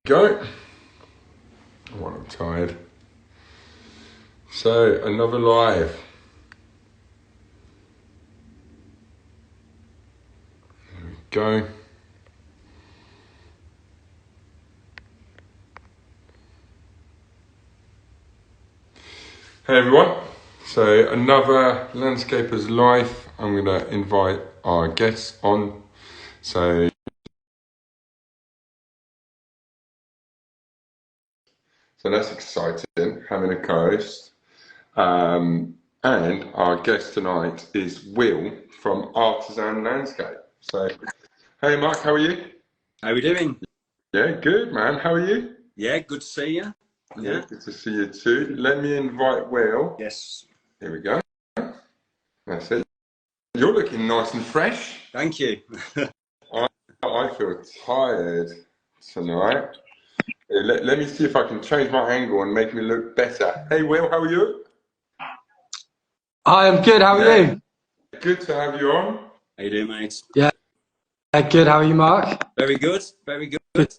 Go. Oh, I'm tired. So, another live. There we go. Hey everyone. So, another Landscapers live. I'm going to invite our guests on. So that's exciting, having a co-host. And our guest tonight is Will from Artisan Landscape. So, hey Marc, how are you? How are we doing? Yeah, good man. How are you? Yeah, good to see you. Yeah, good to see you too. Let me invite Will. Yes. Here we go. That's it. You're looking nice and fresh. Thank you. I feel tired tonight. Let me see if I can change my angle and make me look better. Hey Will, how are you? Hi, I'm good. How are Yeah, you? good to have you on. How you doing, mate? Yeah, good. How are you, Mark? Very good. Very good. Good.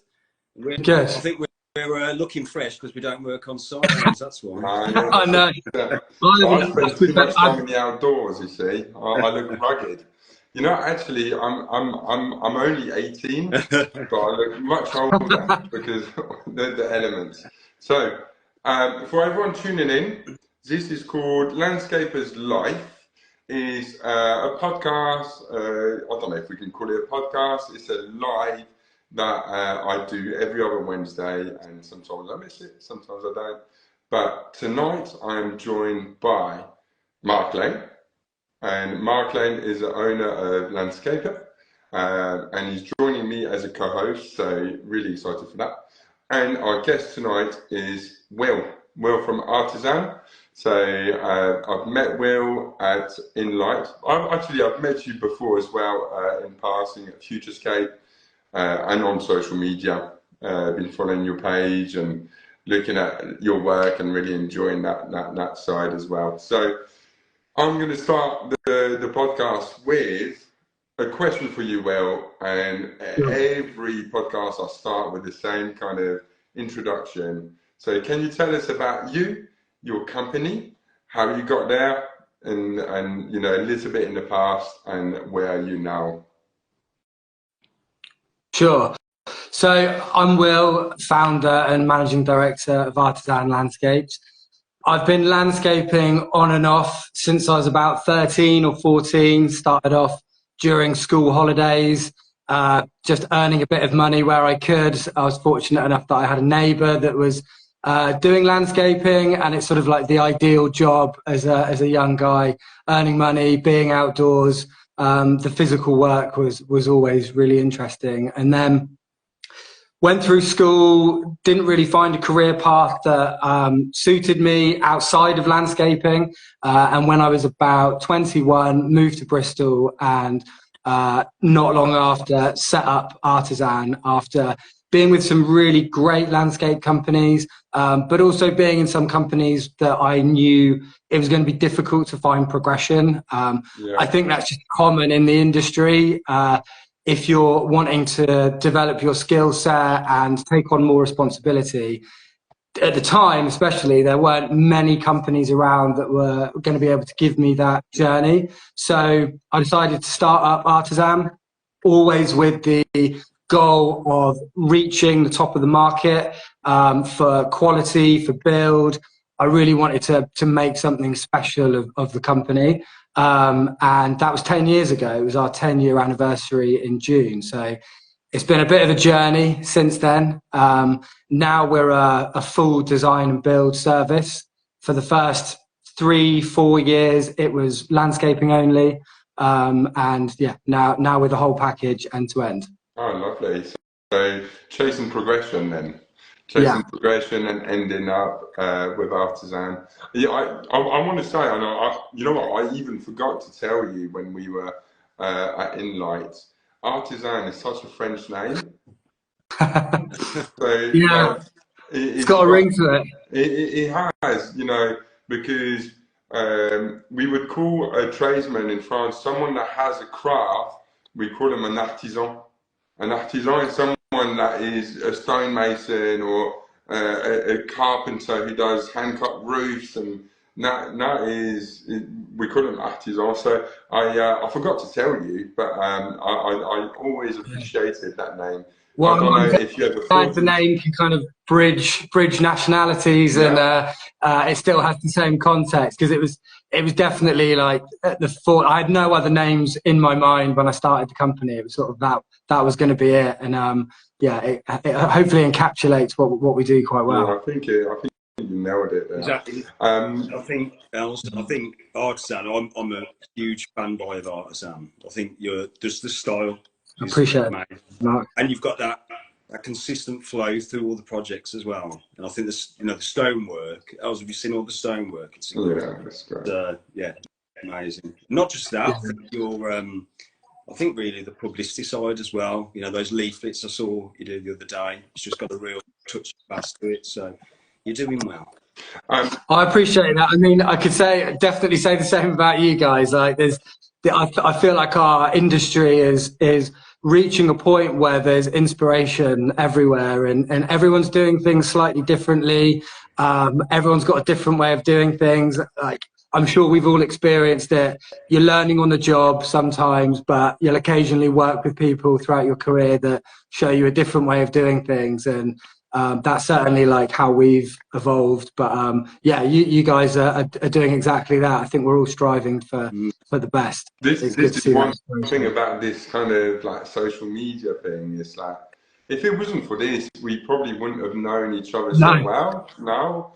Good. I think we're looking fresh because we don't work on site. That's why. Yeah, I know. but I Well, spend too much time in the outdoors. You see, I look rugged. You know, actually, I'm only 18, but I look much older because the elements. So, for everyone tuning in, this is called Landscapers Life. Is a podcast. I don't know if we can call it a podcast. It's a live that I do every other Wednesday, and sometimes I miss it, sometimes I don't. But tonight I am joined by Marc Lane, and Marc Lane is the owner of Landscapia, and he's joining me as a co-host, so really excited for that. And our guest tonight is Will from Artisan. So I've met Will at Inlight. I've met you before as well in passing at Futurescape and on social media. Been following your page and looking at your work and really enjoying that side as well. So I'm going to start the podcast with a question for you, Will. And every podcast I start with the same kind of introduction. So can you tell us about you, your company, how you got there, and you know a little bit in the past, and where are you now? Sure. So I'm Will, founder and managing director of Artisan Landscapes. I've been landscaping on and off since I was about 13 or 14. Started off during school holidays, just earning a bit of money where I could. I was fortunate enough that I had a neighbour that was doing landscaping, and it's sort of like the ideal job as a young guy, earning money, being outdoors. The physical work was always really interesting. And then went through school, didn't really find a career path that suited me outside of landscaping. And when I was about 21, moved to Bristol, and not long after set up Artisan, after being with some really great landscape companies, but also being in some companies that I knew it was going to be difficult to find progression. I think that's just common in the industry. If you're wanting to develop your skill set and take on more responsibility, at the time especially, there weren't many companies around that were going to be able to give me that journey. So I decided to start up Artisan, always with the goal of reaching the top of the market for quality, for build. I really wanted to make something special of the company. And that was 10 years ago. It was our 10-year anniversary in June. So it's been a bit of a journey since then. Now we're a full design and build service. For the first 3-4 years, it was landscaping only. And yeah, now with the whole package end to end. Oh, lovely. So chasing progression then. Yeah. Chasing progression and ending up with Artisan. Yeah, I want to say, you know what, I even forgot to tell you when we were at Inlight, Artisan is such a French name. So Yeah, it's got a ring to it. It has, you know, because we would call a tradesman in France someone that has a craft, we call him an artisan. An artisan is someone that is a stonemason or a carpenter who does hand-cut roofs, and that is, we call them artisans. So I forgot to tell you, but I always appreciated that name. Well, I don't know if you ever glad thought the name can kind of bridge nationalities, and it still has the same context, because it was definitely like the thought. I had no other names in my mind when I started the company. It was sort of that was going to be it, and it hopefully encapsulates what we do quite well. Yeah, I think you nailed it there. Exactly. I think Artisan. I'm a huge fanboy of Artisan. I think just the style. I appreciate it, Mark. And you've got that consistent flow through all the projects as well. And I think this, the stonework. Have you seen all the stonework? It's that's great. Amazing. Not just that. I think I think really the publicity side as well. Those leaflets I saw you do the other day. It's just got a real touch of bass to it. So you're doing well. I appreciate that. I mean, I could definitely say the same about you guys. Like, I feel like our industry is reaching a point where there's inspiration everywhere, and everyone's doing things slightly differently. Everyone's got a different way of doing things. Like, I'm sure we've all experienced it. You're learning on the job sometimes, but you'll occasionally work with people throughout your career that show you a different way of doing things. And that's certainly like how we've evolved. But you guys are doing exactly that. I think we're all striving for the best. This is one thing about this kind of like social media thing. It's like, if it wasn't for this, we probably wouldn't have known each other so well. Now,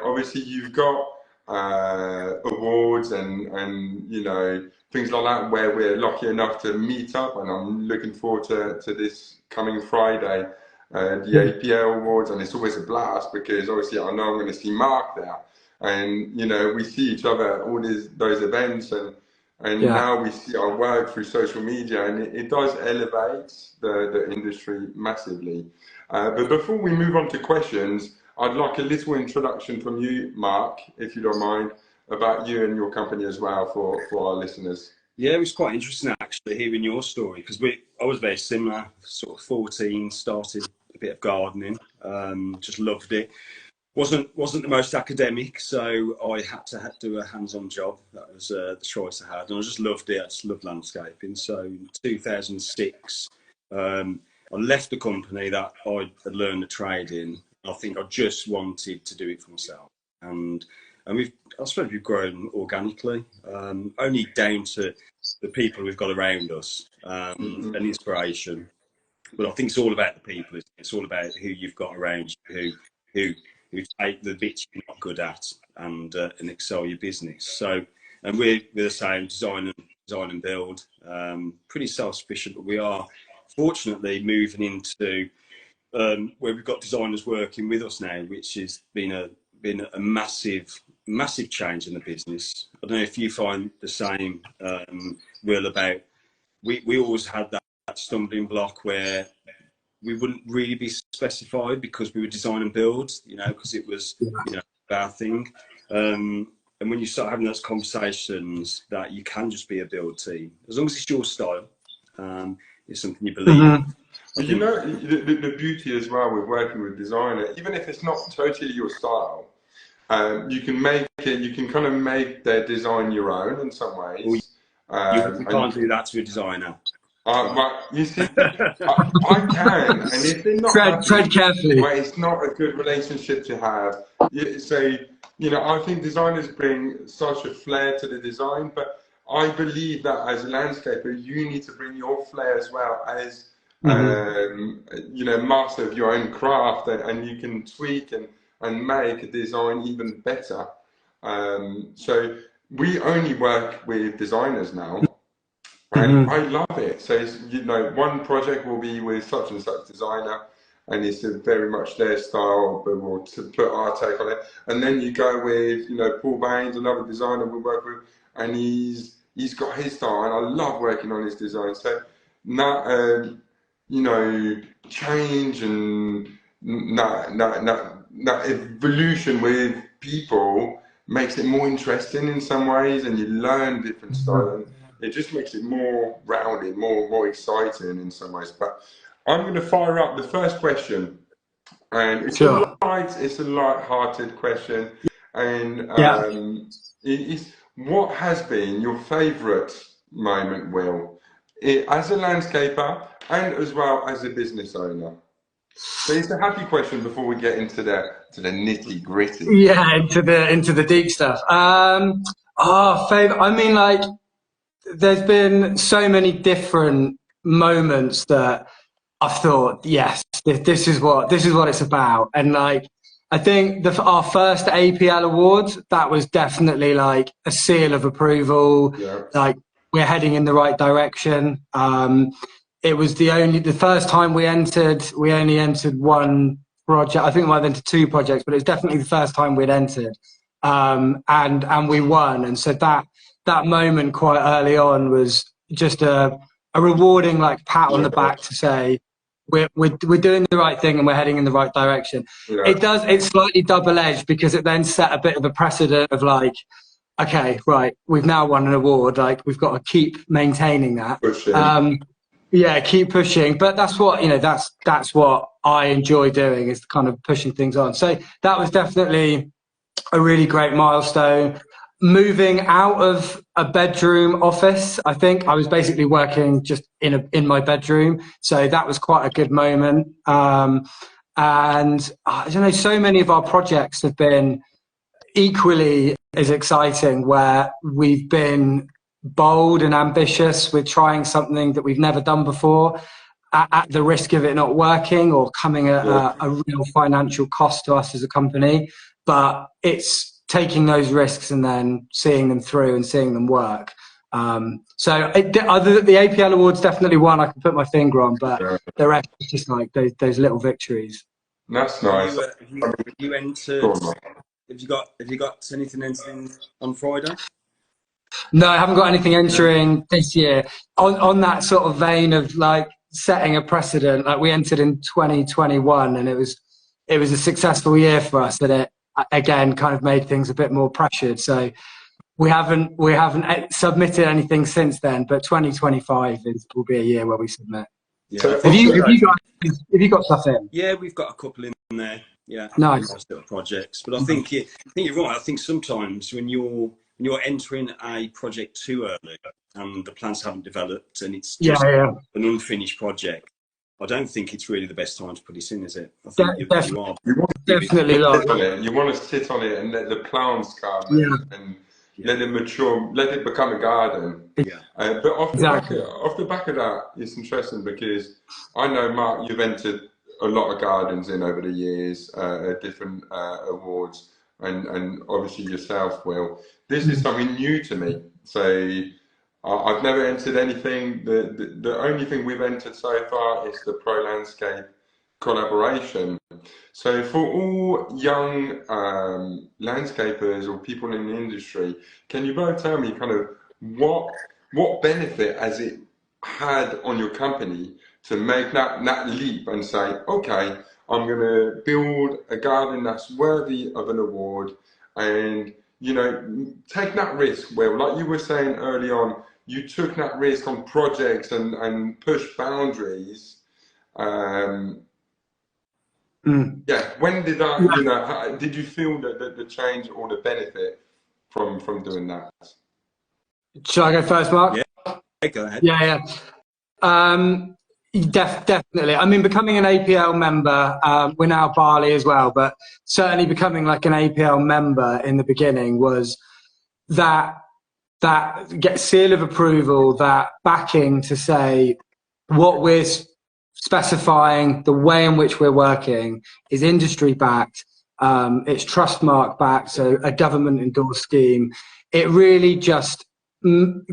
obviously you've got awards and things like that where we're lucky enough to meet up, and I'm looking forward to this coming Friday. The APL Awards, and it's always a blast because obviously I know I'm going to see Marc there, and we see each other at all those events, and now we see our work through social media, and it does elevate the industry massively. But before we move on to questions, I'd like a little introduction from you, Marc, if you don't mind, about you and your company as well for our listeners. Yeah, it was quite interesting actually hearing your story, because I was very similar. Sort of 14, started a bit of gardening, just loved it. Wasn't the most academic, so I had to do a hands-on job. That was the choice I had, and I just loved it. I just loved landscaping. So in 2006, I left the company that I had learned the trade in. I think I just wanted to do it for myself, and I suppose we've grown organically, only down to the people we've got around us, and inspiration. But I think it's all about the people. It's all about who you've got around you, who take the bits you're not good at and excel your business. So, and we're the same, design and build, pretty self-sufficient, but we are fortunately moving into where we've got designers working with us now, which has been a massive change in the business. I don't know if you find the same, Will, about we always had that stumbling block where we wouldn't really be specified because we were design and build, because it was a bad thing. And when you start having those conversations that you can just be a build team, as long as it's your style, it's something you believe in. But the beauty as well with working with designer, even if it's not totally your style, you can make it. You can kind of make their design your own in some ways. You can't do that to a designer. But you see, I can, and if they're not tread carefully. But it's not a good relationship to have. So I think designers bring such a flair to the design, but I believe that as a landscaper, you need to bring your flair as well as master of your own craft, and you can tweak and make a design even better. So we only work with designers now, and I love it. So it's, one project will be with such and such designer, and it's very much their style, but we'll put our take on it. And then you go with Paul Baines, another designer we work with, and he's got his style, and I love working on his design. So that change and that evolution with people makes it more interesting in some ways, and you learn different styles, and it just makes it more rounded, more exciting in some ways. But I'm going to fire up the first question, and Sure. it's a light-hearted question, and Yeah. it's what has been your favourite moment, Will, as a landscaper and as well as a business owner? So it's a happy question before we get into the nitty gritty. Yeah, into the deep stuff. Favorite. I mean, like, there's been so many different moments that I've thought, yes, this is what it's about. And like, I think our first APL awards, that was definitely like a seal of approval. Yeah. Like, we're heading in the right direction. It was the first time we only entered one project. I think we might have entered two projects, but it was definitely the first time we'd entered. And we won. And so that moment quite early on was just a rewarding like pat on the back to say we're doing the right thing and we're heading in the right direction. Yeah. It's slightly double-edged because it then set a bit of a precedent of like, okay, right, we've now won an award, like we've got to keep maintaining that. Yeah, keep pushing. But that's what, that's what I enjoy doing, is kind of pushing things on. So that was definitely a really great milestone. Moving out of a bedroom office, I think I was basically working just in my bedroom, so that was quite a good moment. And I don't know, so many of our projects have been equally as exciting, where we've been bold and ambitious with trying something that we've never done before, at the risk of it not working or coming at a real financial cost to us as a company. But it's taking those risks and then seeing them through and seeing them work. So the APL awards definitely one I can put my finger on, but the rest is just like those little victories. That's nice. Have you entered? Have you got anything entering on Friday? No, I haven't got anything entering this year. On that sort of vein of like setting a precedent, like we entered in 2021 and it was a successful year for us, that it again kind of made things a bit more pressured. So we haven't submitted anything since then, but 2025 will be a year where we submit. Yeah. Have you got stuff in? Yeah, we've got a couple in there. Yeah, nice little projects. But I think you're right. I think sometimes when you're entering a project too early and the plans haven't developed and it's just an unfinished project, I don't think it's really the best time to put it in, is it? I think you are. Definitely You want to sit on it and let the plants come and let it mature, let it become a garden. Yeah. But off the back of that, it's interesting because I know, Mark, you've entered a lot of gardens in over the years, different awards, and obviously yourself, Will. This is something new to me. So I've never entered anything. The only thing we've entered so far is the Pro Landscape collaboration. So for all young landscapers or people in the industry, can you both tell me kind of what benefit has it had on your company to make that leap and say, okay, I'm going to build a garden that's worthy of an award, and take that risk? Well, like you were saying early on, you took that risk on projects and pushed boundaries. Yeah, when did that, did you feel that the change or the benefit from doing that? Shall I go first, Mark? Yeah, go ahead. Yeah. Definitely. I mean, becoming an APL member, we're now Bali as well, but certainly becoming like an APL member in the beginning was that get seal of approval, that backing to say what we're specifying, the way in which we're working is industry backed, it's Trustmark backed, so a government endorsed scheme. It really just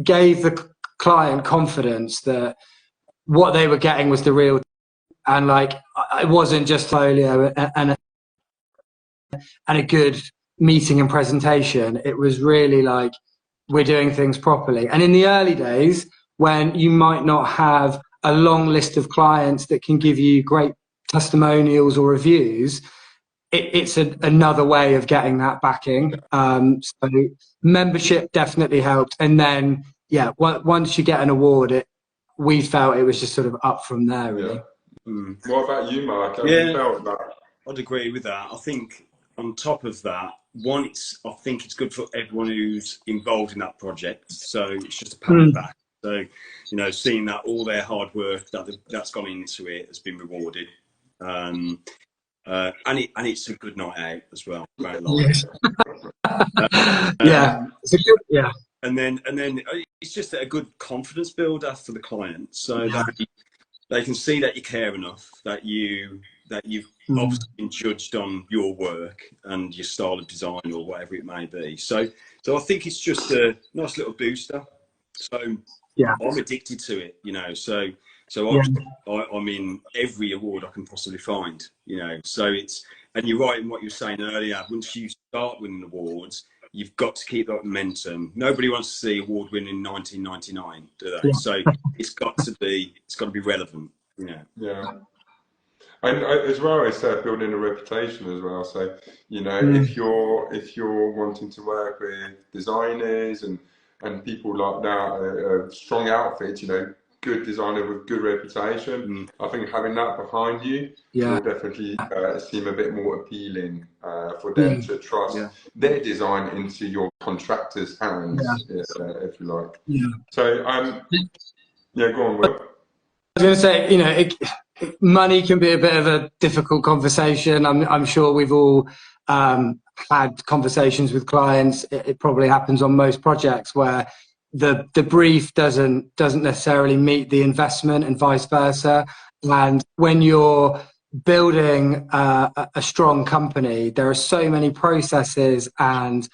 gave the client confidence that what they were getting was the real, and like it wasn't just folio and a good meeting and presentation. It was really like we're doing things properly. And in the early days, when you might not have a long list of clients that can give you great testimonials or reviews, it's another way of getting that backing. So membership definitely helped. And then, once you get an award, we felt it was just sort of up from there, really. What about you, Mark? Have you Yeah, felt that? I'd agree with that. I think on top of that, one, I think it's good for everyone who's involved in that project. So it's just a pat on the back. So, you know, seeing that all their hard work that's gone into it has been rewarded. And it's a good night out as well. Great life. Yes. Yeah. It's a good, yeah. And then it's just a good confidence builder for the client, so that they can see that you care enough, that you've obviously been judged on your work and your style of design or whatever it may be. So I think it's just a nice little booster. So Yeah. I'm addicted to it, you know. So I'm in every award I can possibly find, you know. So it's, and you're right in what you were saying earlier. Once you start winning awards, you've got to keep that momentum. Nobody wants to see award winning in 1999, do they? So it's got to be relevant, you know. Yeah. And as well as building a reputation as well. So, you know, if you're wanting to work with designers and people like that, strong outfits, you know, good designer with good reputation, I think having that behind you will definitely seem a bit more appealing for them to trust their design into your contractor's hands, if you like. Yeah. So, yeah, go on, Will. I was going to say, you know, money can be a bit of a difficult conversation. I'm sure we've all had conversations with clients. It probably happens on most projects where the brief doesn't necessarily meet the investment and vice versa. And when you're building a strong company, there are so many processes and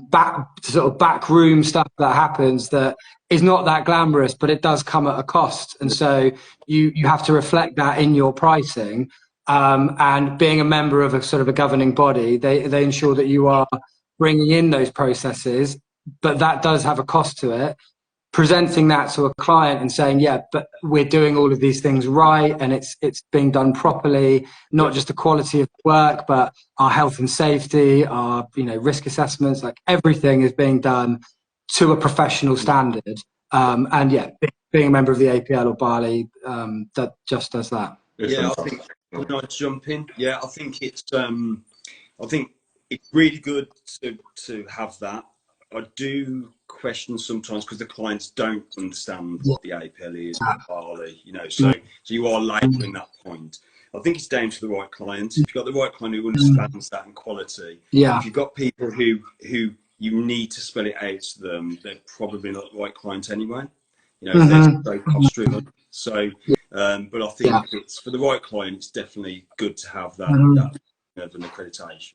backroom stuff that happens that is not that glamorous, but it does come at a cost. And so you have to reflect that in your pricing. And being a member of a sort of a governing body, they ensure that you are bringing in those processes, but that does have a cost to it. Presenting that to a client and saying, yeah, but we're doing all of these things right, and it's being done properly, not just the quality of work, but our health and safety, our, you know, risk assessments, like everything is being done to a professional standard. And yeah, being a member of the APL or Bali, that just does that. Yeah, I think when I jump in, I think it's really good to have that. I do question sometimes because the clients don't understand what the APL is or Bali, you know. So you are labelling that point. I think it's down to the right client. If you've got the right client who understands that in quality, if you've got people who you need to spell it out to them, they're probably not the right client anyway. You know, if they're so cost driven. So, but I think it's for the right client, it's definitely good to have that of an accreditation.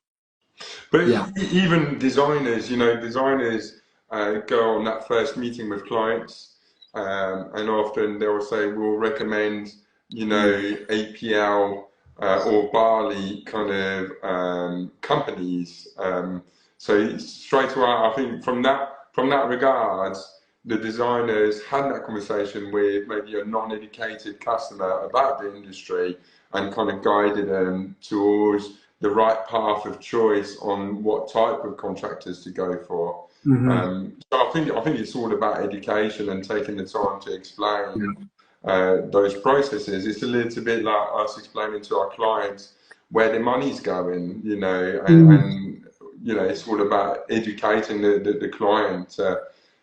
But even designers, you know, go on that first meeting with clients, and often they'll say, we'll recommend, you know, APL or Bali kind of companies. So straight away, I think from that regards, the designers had that conversation with maybe a non-educated customer about the industry and kind of guided them towards the right path of choice on what type of contractors to go for. So I think it's all about education and taking the time to explain those processes. It's a little bit like us explaining to our clients where the money's going, you know, and you know, it's all about educating the client.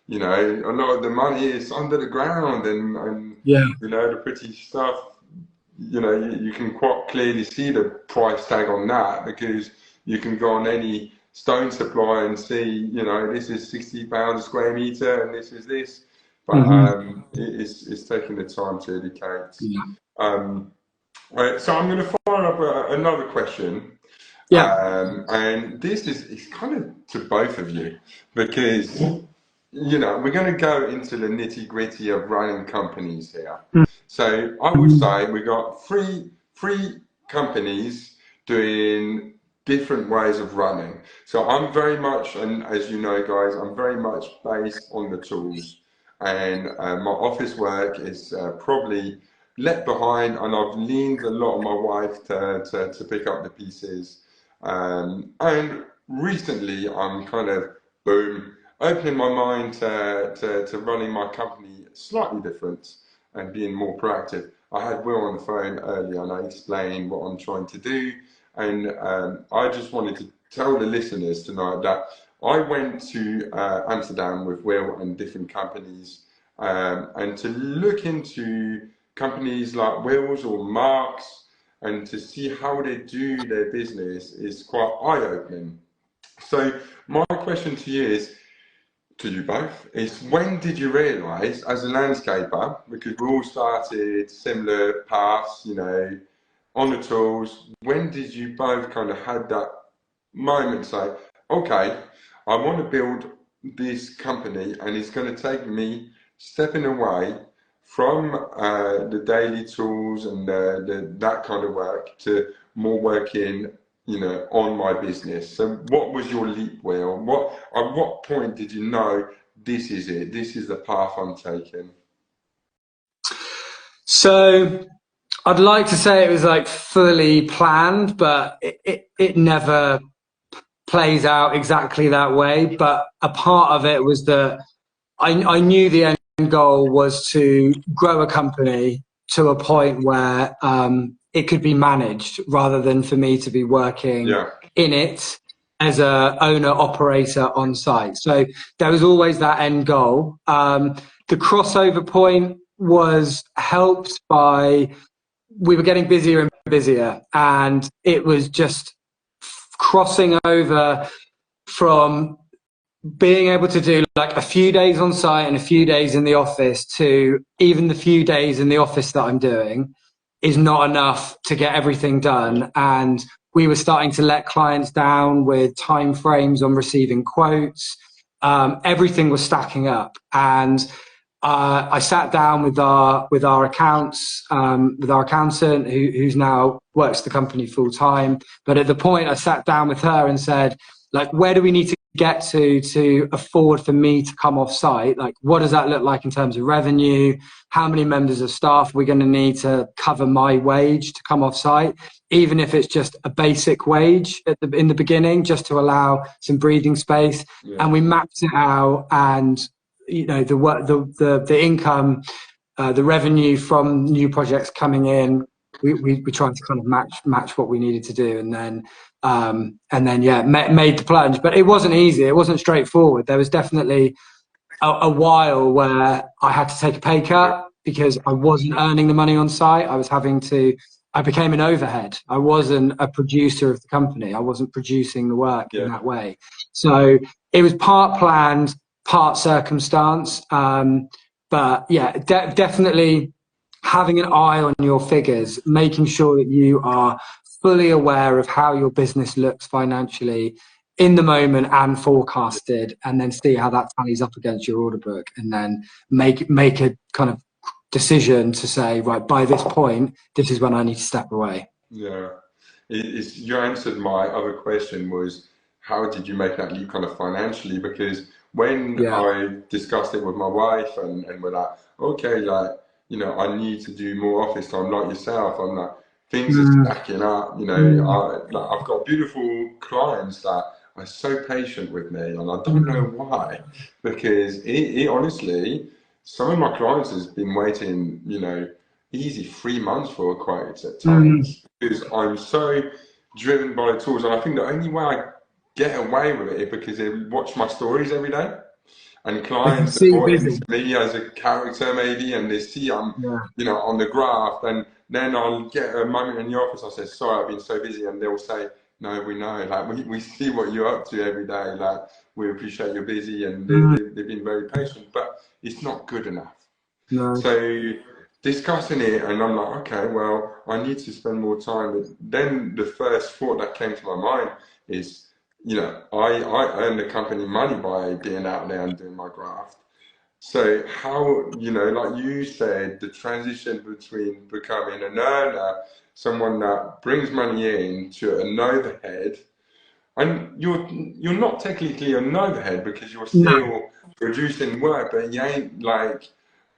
You know, a lot of the money is under the ground, and you know, the pretty stuff. You know, you can quite clearly see the price tag on that, because you can go on any stone supply and see, you know, this is £60 a square meter and this is this. But it's taking the time to educate. Right, so I'm going to fire up another question. And this is kind of to both of you, because, you know, we're going to go into the nitty gritty of running companies here. So I would say we got three companies doing different ways of running. So I'm very much, and as you know, guys, I'm very much based on the tools, and my office work is probably left behind, and I've leaned a lot on my wife to pick up the pieces. And recently, I'm kind of opening my mind to running my company slightly different and being more proactive. I had Will on the phone earlier and I explained what I'm trying to do. And I just wanted to tell the listeners tonight that I went to Amsterdam with Will and different companies, and to look into companies like Will's or Marc's and to see how they do their business is quite eye-opening. So my question to you is, to you both, is when did you realise as a landscaper, because we all started similar paths, you know, on the tools, when did you both kind of had that moment say, okay, I want to build this company and it's going to take me stepping away from the daily tools and that kind of work to more working, you know, on my business. So what was your leap, Will? At what point did you know this is it? This is the path I'm taking? So I'd like to say it was like fully planned, but it never plays out exactly that way. But a part of it was that I knew the end goal was to grow a company to a point where it could be managed rather than for me to be working in it as a owner operator on site. So there was always that end goal. The crossover point was helped by we were getting busier and busier, and it was just crossing over from being able to do like a few days on site and a few days in the office to even the few days in the office that I'm doing is not enough to get everything done. And we were starting to let clients down with time frames on receiving quotes. Everything was stacking up, and I sat down with our accounts, with our accountant who's now works the company full time. But at the point I sat down with her and said, like, where do we need to get to afford for me to come off site? Like, what does that look like in terms of revenue? How many members of staff are we going to need to cover my wage to come off site? Even if it's just a basic wage in the beginning, just to allow some breathing space. Yeah. And we mapped it out, and you know, the income, the revenue from new projects coming in, we tried to kind of match what we needed to do, and then yeah, made the plunge. But it wasn't easy. It wasn't straightforward. There was definitely a while where I had to take a pay cut because I wasn't earning the money on site. I became an overhead. I wasn't a producer of the company. I wasn't producing the work in that way. So it was part planned, part circumstance. But yeah, definitely having an eye on your figures, making sure that you are fully aware of how your business looks financially in the moment and forecasted, and then see how that tallies up against your order book, and then make a kind of decision to say, right, by this point, this is when I need to step away. Yeah. You answered my other question, was how did you make that leap kind of financially? Because when I discussed it with my wife and we're like, okay, like, you know, I need to do more office time like yourself. I'm like, things are stacking up, you know, I've got beautiful clients that are so patient with me, and I don't know why, because it honestly, some of my clients has been waiting, you know, easy 3 months for a quote at times, because I'm so driven by the tools. And I think the only way I get away with it is because they watch my stories every day, and clients support me as a character maybe, and they see I'm, you know, on the graph, and then I'll get a moment in the office, I say, sorry, I've been so busy, and they'll say, no, we know, like, we see what you're up to every day, like, we appreciate you're busy, and they've been very patient, but it's not good enough. No. So discussing it, and I'm like, okay, well, I need to spend more time. But then the first thought that came to my mind is, you know, I earn the company money by being out there and doing my graft. So how, you know, like you said, the transition between becoming an earner, someone that brings money in, to an overhead, and you're not technically an overhead because you're still producing work, but you ain't like,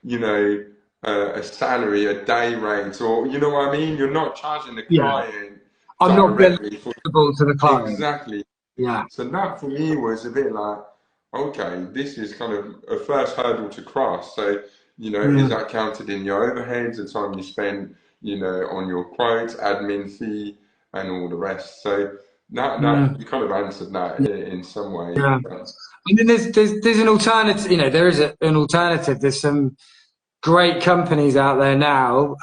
you know, a salary, a day rate, or you know what I mean? You're not charging the client I'm directly not billable to the client. Exactly. Yeah. So that for me was a bit like, okay, this is kind of a first hurdle to cross. So you know, is that counted in your overheads, the time you spend, you know, on your quotes, admin fee, and all the rest? So that you kind of answered that in some way. Yeah. I mean, there's an alternative. You know, there is an alternative. There's some great companies out there now.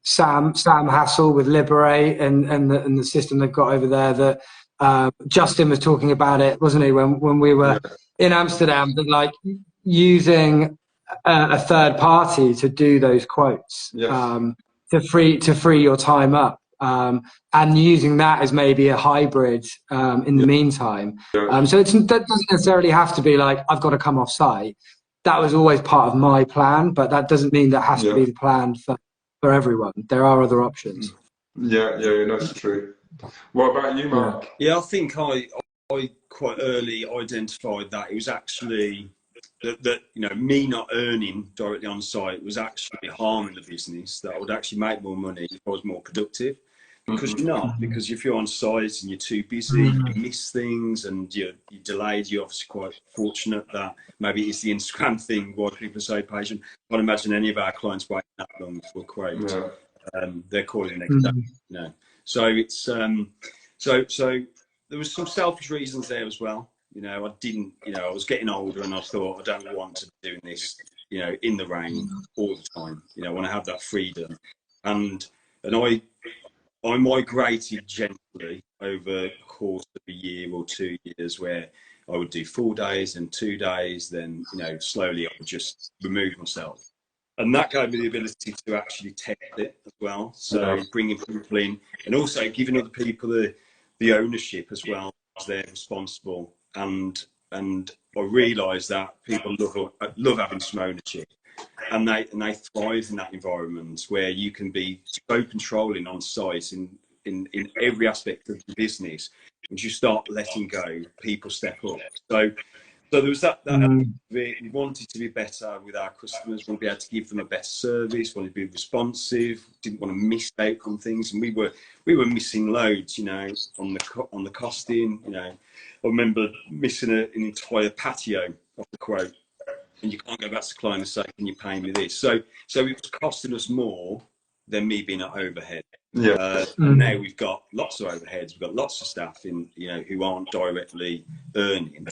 Sam Hassel with Liberate and the system they've got over there. That Justin was talking about it, wasn't he, when we were in Amsterdam? But like using a third party to do those quotes, to free your time up. And using that as maybe a hybrid in the meantime. So that doesn't necessarily have to be like, I've got to come off site. That was always part of my plan, but that doesn't mean that has to be the plan for everyone. There are other options. Yeah, that's true. What about you, Mark? Yeah, I think I quite early identified that it was actually that you know, me not earning directly on site was actually harming the business. That I would actually make more money if I was more productive. Because you're not, because if you're on site and you're too busy, you miss things and you're delayed. You're obviously quite fortunate that maybe it's the Instagram thing why people are so patient. I can't imagine any of our clients waiting that long for a quote. They're calling next day, you know. So it's so there was some selfish reasons there as well. You know, I didn't, you know, I was getting older and I thought I don't want to be doing this, you know, in the rain all the time. You know, I want to have that freedom, and I migrated gently over the course of a year or 2 years, where I would do 4 days and 2 days, then, you know, slowly I would just remove myself. And that gave me the ability to actually test it as well. So bringing people in and also giving other people the ownership as well, as they're responsible. And I realised that people love having some ownership. And they thrive in that environment where you can be so controlling on site in every aspect of the business. Once you start letting go, people step up. So there was that we wanted to be better with our customers, wanted to be able to give them a better service, wanted to be responsive, didn't want to miss out on things, and we were missing loads, you know, on the costing. You know, I remember missing an entire patio off the quote. And you can't go back to the client and say, can you pay me this? So it was costing us more than me being at overhead. And now we've got lots of overheads, we've got lots of staff in, you know, who aren't directly earning.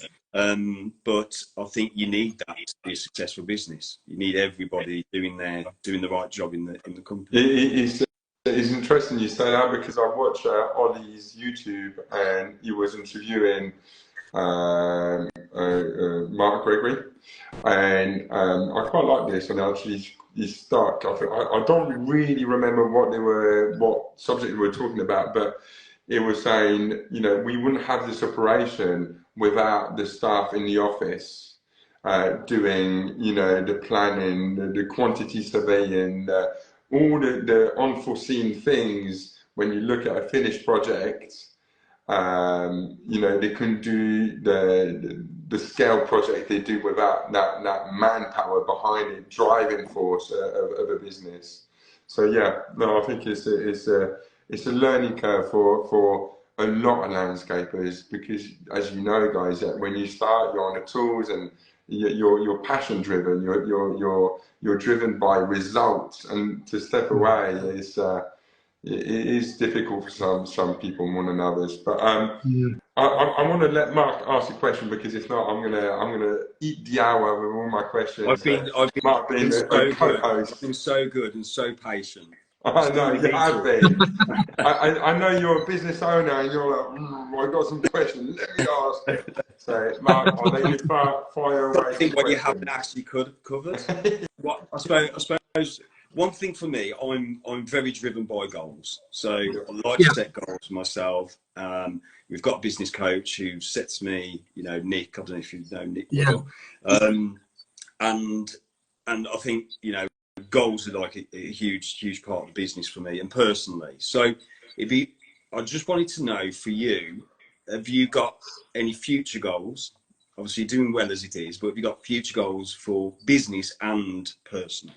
But I think you need that to be a successful business. You need everybody doing the right job in the company. It's interesting you say that, because I watched Ollie's YouTube and he was interviewing Marc Gregory, and I quite like this, and actually he's stuck. I don't really remember what subject we were talking about, but it was saying, you know, we wouldn't have this operation without the staff in the office doing, you know, the planning, the quantity surveying, all the unforeseen things when you look at a finished project. You know, they couldn't do the scale project they do without that manpower behind it, driving force of a business. So yeah, no, I think it's a learning curve for a lot of landscapers, because as you know, guys, that when you start, you're on the tools and you're passion driven, you're driven by results, and to step away it is difficult for some people more than others. But I want to let Mark ask a question, because if not, I'm gonna eat the hour with all my questions. I've been so good and so patient. I know you have been. I know you're a business owner and you're like, I've got some questions. Let me ask. So Mark, I'll let you fire away. I think what you haven't actually covered. I suppose. One thing for me, I'm very driven by goals. So I like to set goals myself. We've got a business coach who sets me, you know, Nick. I don't know if you know Nick well. And I think, you know, goals are like a huge part of the business for me and personally. So I just wanted to know, for you, have you got any future goals? Obviously doing well as it is, but have you got future goals for business and personal?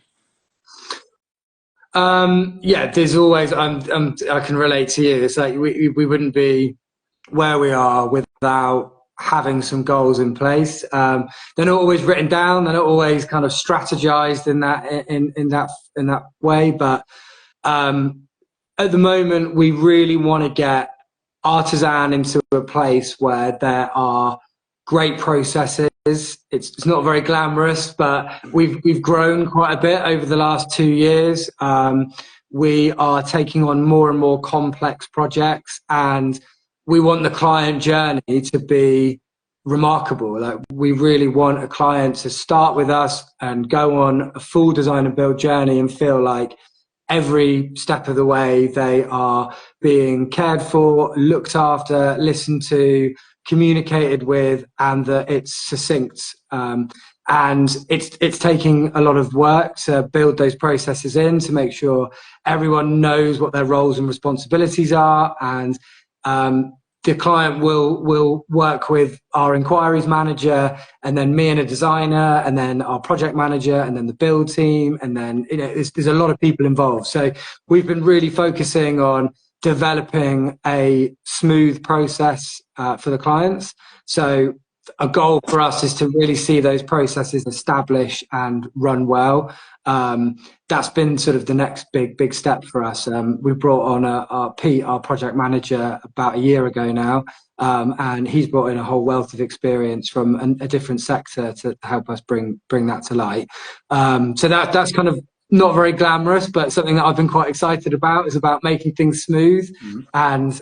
Yeah, there's always. I can relate to you. It's like we wouldn't be where we are without having some goals in place. They're not always written down. They're not always kind of strategized in that way. But at the moment, we really want to get Artisan into a place where there are great processes. It's not very glamorous, but we've grown quite a bit over the last 2 years. We are taking on more and more complex projects, and we want the client journey to be remarkable. Like, we really want a client to start with us and go on a full design and build journey and feel like every step of the way they are being cared for, looked after, listened to, communicated with, and that it's succinct. And it's taking a lot of work to build those processes in, to make sure everyone knows what their roles and responsibilities are. And the client will work with our inquiries manager, and then me and a designer, and then our project manager, and then the build team, and then there's a lot of people involved. So we've been really focusing on developing a smooth process for the clients. So a goal for us is to really see those processes establish and run well. That's been sort of the next big step for us. We brought on Pete, our project manager, about a year ago now, and he's brought in a whole wealth of experience from a different sector to help us bring that to light. So that's kind of not very glamorous, but something that I've been quite excited about, is about making things smooth and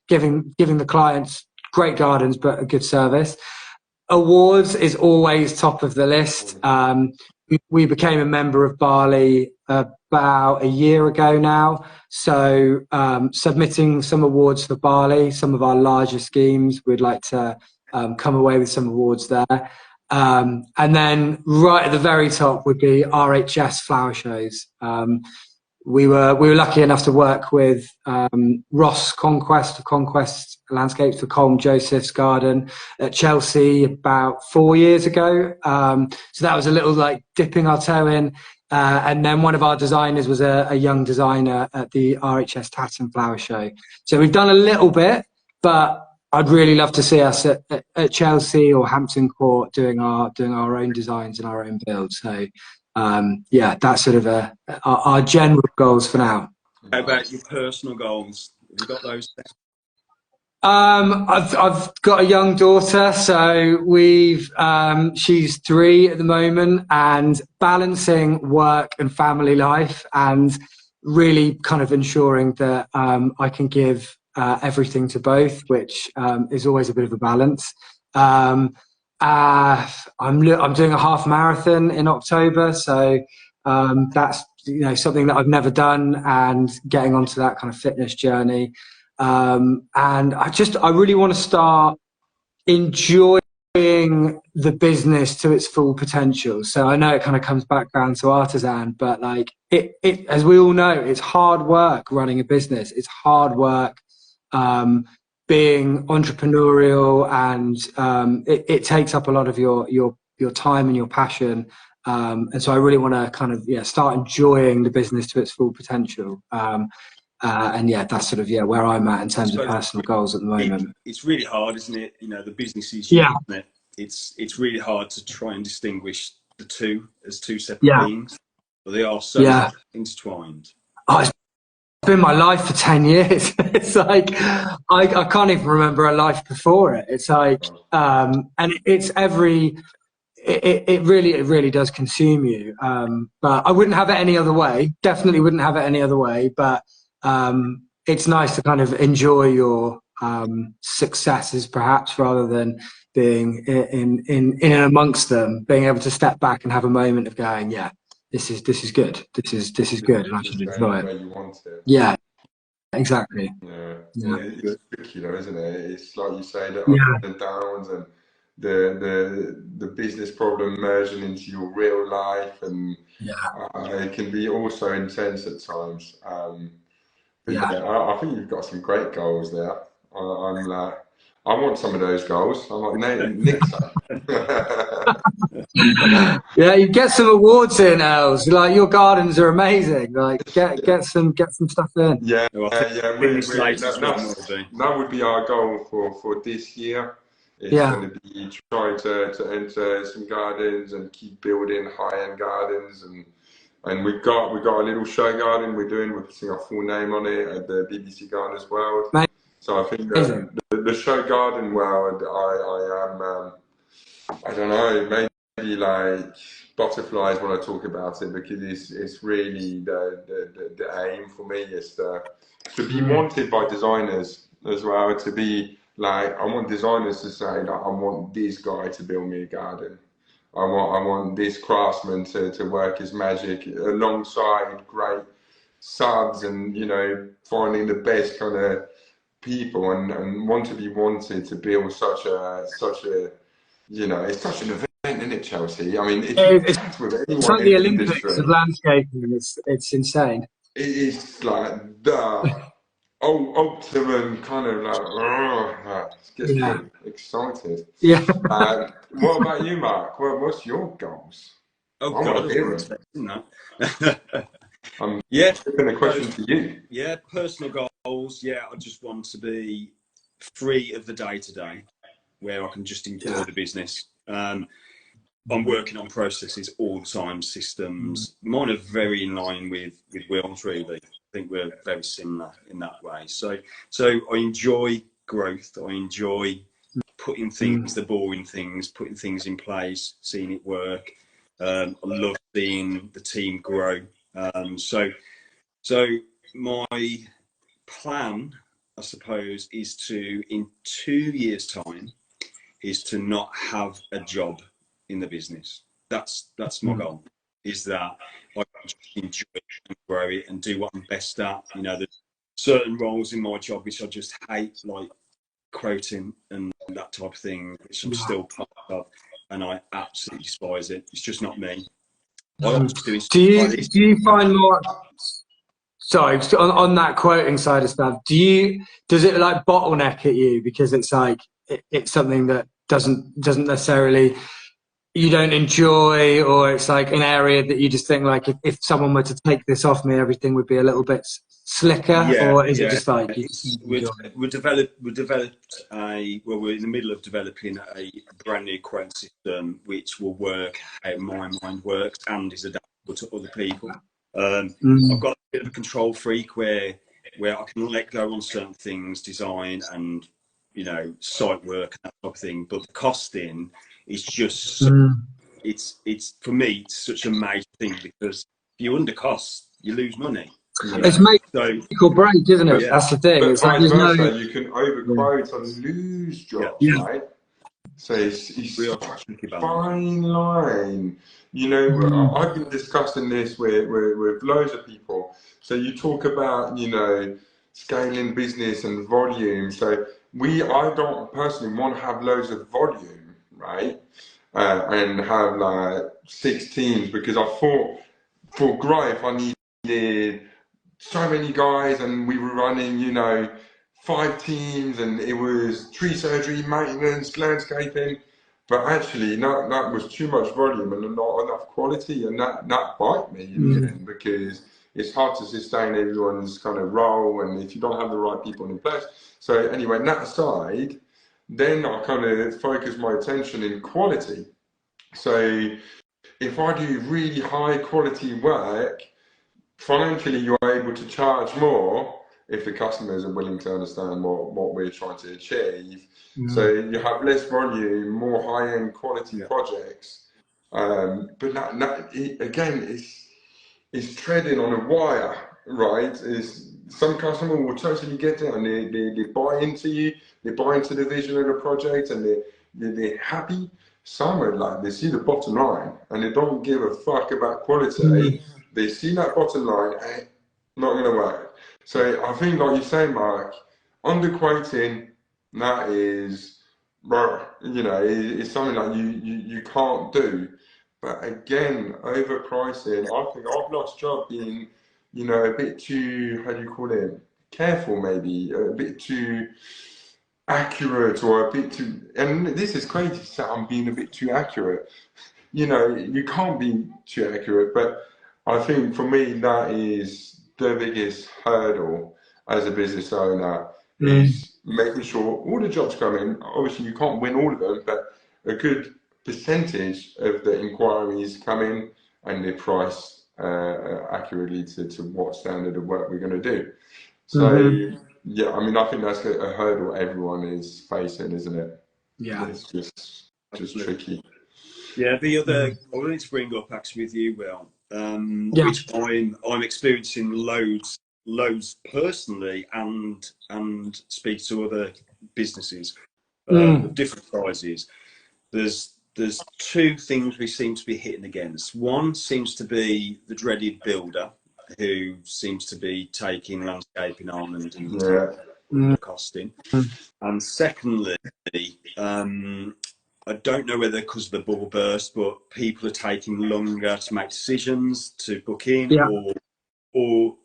giving the clients great gardens but a good service. Awards is always top of the list. We became a member of Bali about a year ago now, so submitting some awards for Bali, some of our larger schemes, we'd like to come away with some awards there. And then right at the very top would be RHS flower shows. We were lucky enough to work with Ross Conquest of Conquest Landscapes for Colm Joseph's garden at Chelsea about 4 years ago. So that was a little like dipping our toe in. And then one of our designers was a young designer at the RHS Tatton Flower Show. So we've done a little bit, but I'd really love to see us at Chelsea or Hampton Court doing our own designs and our own builds. So yeah, that's sort of our general goals for now. How about your personal goals? Have you got those? I've got a young daughter, so she's 3 at the moment, and balancing work and family life, and really kind of ensuring that I can give everything to both, which is always a bit of a balance. I'm doing a half marathon in October, so that's something that I've never done, and getting onto that kind of fitness journey. And I really want to start enjoying the business to its full potential. So I know it kind of comes back down to Artisan, but like it as we all know, it's hard work running a business. It's hard work being entrepreneurial, and it takes up a lot of your time and your passion. And so I really want to kind of start enjoying the business to its full potential. And yeah, that's sort of where I'm at in terms of personal goals at the moment. It's really hard, isn't it? The business is it's really hard to try and distinguish the two as two separate things, but they are so intertwined. Oh, it's been my life for 10 years. It's like I can't even remember a life before it. It's like and it's it really does consume you. But I wouldn't have it any other way. Definitely wouldn't have it any other way. But it's nice to kind of enjoy your successes, perhaps, rather than being in and amongst them. Being able to step back and have a moment of going, this is good. This is good, and I should enjoy it. You want it. Yeah, exactly. It's tricky, though, isn't it? It's like you say, the ups and downs, and the business problem merging into your real life, and it can be also intense at times. But I think you've got some great goals there. I want some of those goals. I'm like, Nick. Yeah, you get some awards in, Els. Like, your gardens are amazing. Like, get some stuff in. Really, that would be our goal for this year. It's Yeah. going to be trying to enter some gardens and keep building high-end gardens, and we've got a little show garden we're doing. We're putting our full name on it at the BBC Gardeners World. So I think Amazing. the show garden world, I am I don't know, maybe like butterflies when I talk about it, because it's really the aim for me is to be wanted by designers as well. To be like, I want designers to say that I want this guy to build me a garden. I want this craftsman to work his magic alongside great subs, and finding the best kind of people, and want to be wanted to build such a it's such an event, isn't it, Chelsea? I mean, if you It's chat with anyone like in the the Olympics of industry, landscaping. It's insane. it is like the ultimate kind of like, it gets Yeah. me excited. Yeah. What about you, Mark? What's your goals? Oh I want God, I to was hear not them. expecting that. I'm Yeah, flipping a question to you. yeah, personal goals. Yeah, I just want to be free of the day to day, where I can just enjoy the business. I'm working on processes all the time, systems. Mine are very in line with Will's, really. I think we're very similar in that way. So I enjoy growth. I enjoy putting things, the boring things, putting things in place, seeing it work. I love seeing the team grow. So my plan, I suppose, is to, in 2 years' time, is to not have a job in the business. That's my goal. Is that I can just enjoy it and grow it and do what I'm best at. There's certain roles in my job which I just hate, like quoting and that type of thing, which I'm still part of, and I absolutely despise it. It's just not me. I like doing stuff like this. Do you find more? Sorry, on that quoting side of stuff, does it like bottleneck at you because it's like it's something that doesn't necessarily you don't enjoy, or it's like an area that you just think like if someone were to take this off me, everything would be a little bit slicker, or is it just like you enjoy it? We're in the middle of developing a brand new quoting system which will work how my mind works and is adaptable to other people. I've got a bit of a control freak where I can let go on certain things, design and site work and that type of thing, but the costing is just it's for me it's such a major thing, because if you under cost you lose money. It's make or break, isn't it? That's the thing. But It's like vice there's versa, you can overquote and lose jobs, right? So it's such a fine line. I've been discussing this with loads of people. So you talk about, scaling business and volume. So I don't personally want to have loads of volume, right? And have like 6 teams, because I thought for growth I needed so many guys, and we were running, 5 teams, and it was tree surgery, maintenance, landscaping. But actually, that was too much volume and not enough quality, and that bite me in the end, because it's hard to sustain everyone's kind of role, and if you don't have the right people in place. So anyway, that aside, then I kind of focus my attention in quality. So if I do really high quality work, financially you're able to charge more if the customers are willing to understand what we're trying to achieve. So you have less volume, more high-end quality projects, but again, it's treading on a wire, right? Some customer will totally get it, and they buy into you, they buy into the vision of the project, and they're happy. Some are like, they see the bottom line and they don't give a fuck about quality. They see that bottom line, not going to work. So I think, like you say, Mark, underquoting, that is, it's something that you can't do. But again, overpricing, I think I've lost job being, a bit too, how do you call it, careful maybe, a bit too accurate, or a bit too, and this is crazy to say I'm being a bit too accurate. You can't be too accurate, but I think for me that is the biggest hurdle as a business owner, is making sure all the jobs come in. Obviously, you can't win all of them, but a good percentage of the inquiries come in and they price accurately to what standard of work we're going to do. So, yeah, I mean, I think that's a hurdle everyone is facing, isn't it? Yeah. It's just tricky. Yeah, the other I wanted to bring up actually with you, Will, Yeah. which I'm experiencing loads personally, and speak to other businesses of different sizes. There's two things we seem to be hitting against. One seems to be the dreaded builder, who seems to be taking landscaping on and taking costing. And secondly, I don't know whether because of the bubble burst, but people are taking longer to make decisions, to book in, or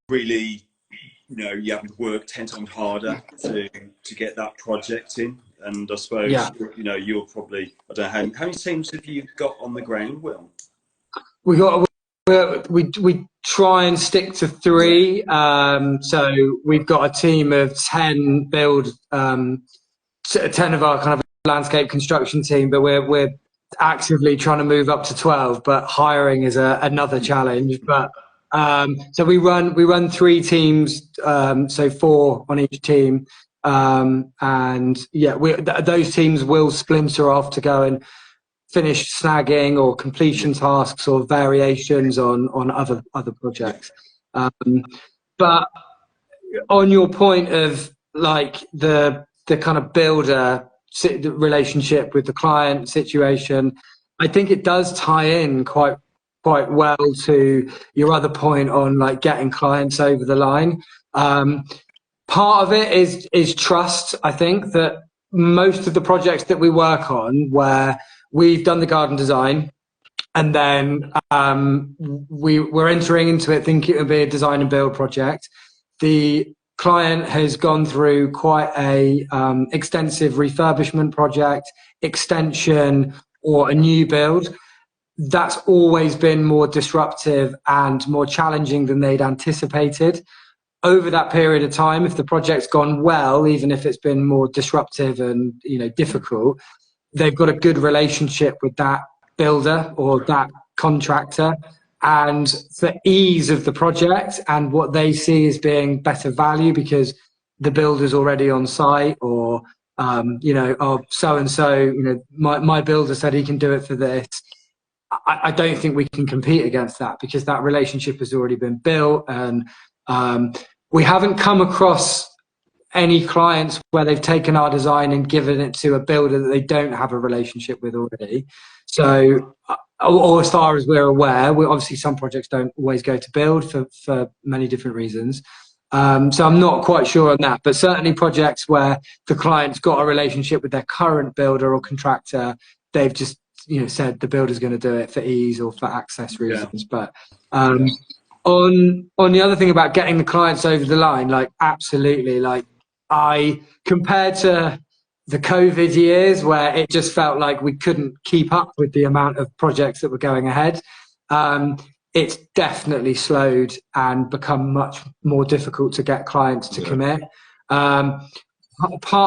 really, you having to work 10 times harder to get that project in. And I suppose, you're probably, I don't know, how many teams have you got on the ground, Will? We try and stick to 3. So we've got a team of 10 10 of our kind of landscape construction team, but we're actively trying to move up to 12, but hiring is another challenge. But so we run 3 teams, so 4 on each team. And yeah, those teams will splinter off to go and finish snagging or completion tasks or variations on other projects. But on your point of like the kind of builder relationship with the client situation, I think it does tie in quite well to your other point on like getting clients over the line. Part of it is trust. I think that most of the projects that we work on, where we've done the garden design and then we're entering into it thinking it would be a design and build project, the client has gone through quite a extensive refurbishment project, extension, or a new build. That's always been more disruptive and more challenging than they'd anticipated. Over that period of time, if the project's gone well, even if it's been more disruptive and difficult, they've got a good relationship with that builder or that contractor, and for ease of the project and what they see as being better value because the builder's already on site, or so and so, my builder said he can do it for this. I don't think we can compete against that because that relationship has already been built, and we haven't come across any clients where they've taken our design and given it to a builder that they don't have a relationship with already. So, or as far as we're aware, obviously some projects don't always go to build for many different reasons. So I'm not quite sure on that, but certainly projects where the client's got a relationship with their current builder or contractor, they've just said the builder's going to do it for ease or for access reasons. But on the other thing about getting the clients over the line, like absolutely, like compared to the COVID years where it just felt like we couldn't keep up with the amount of projects that were going ahead, it's definitely slowed and become much more difficult to get clients to commit. Part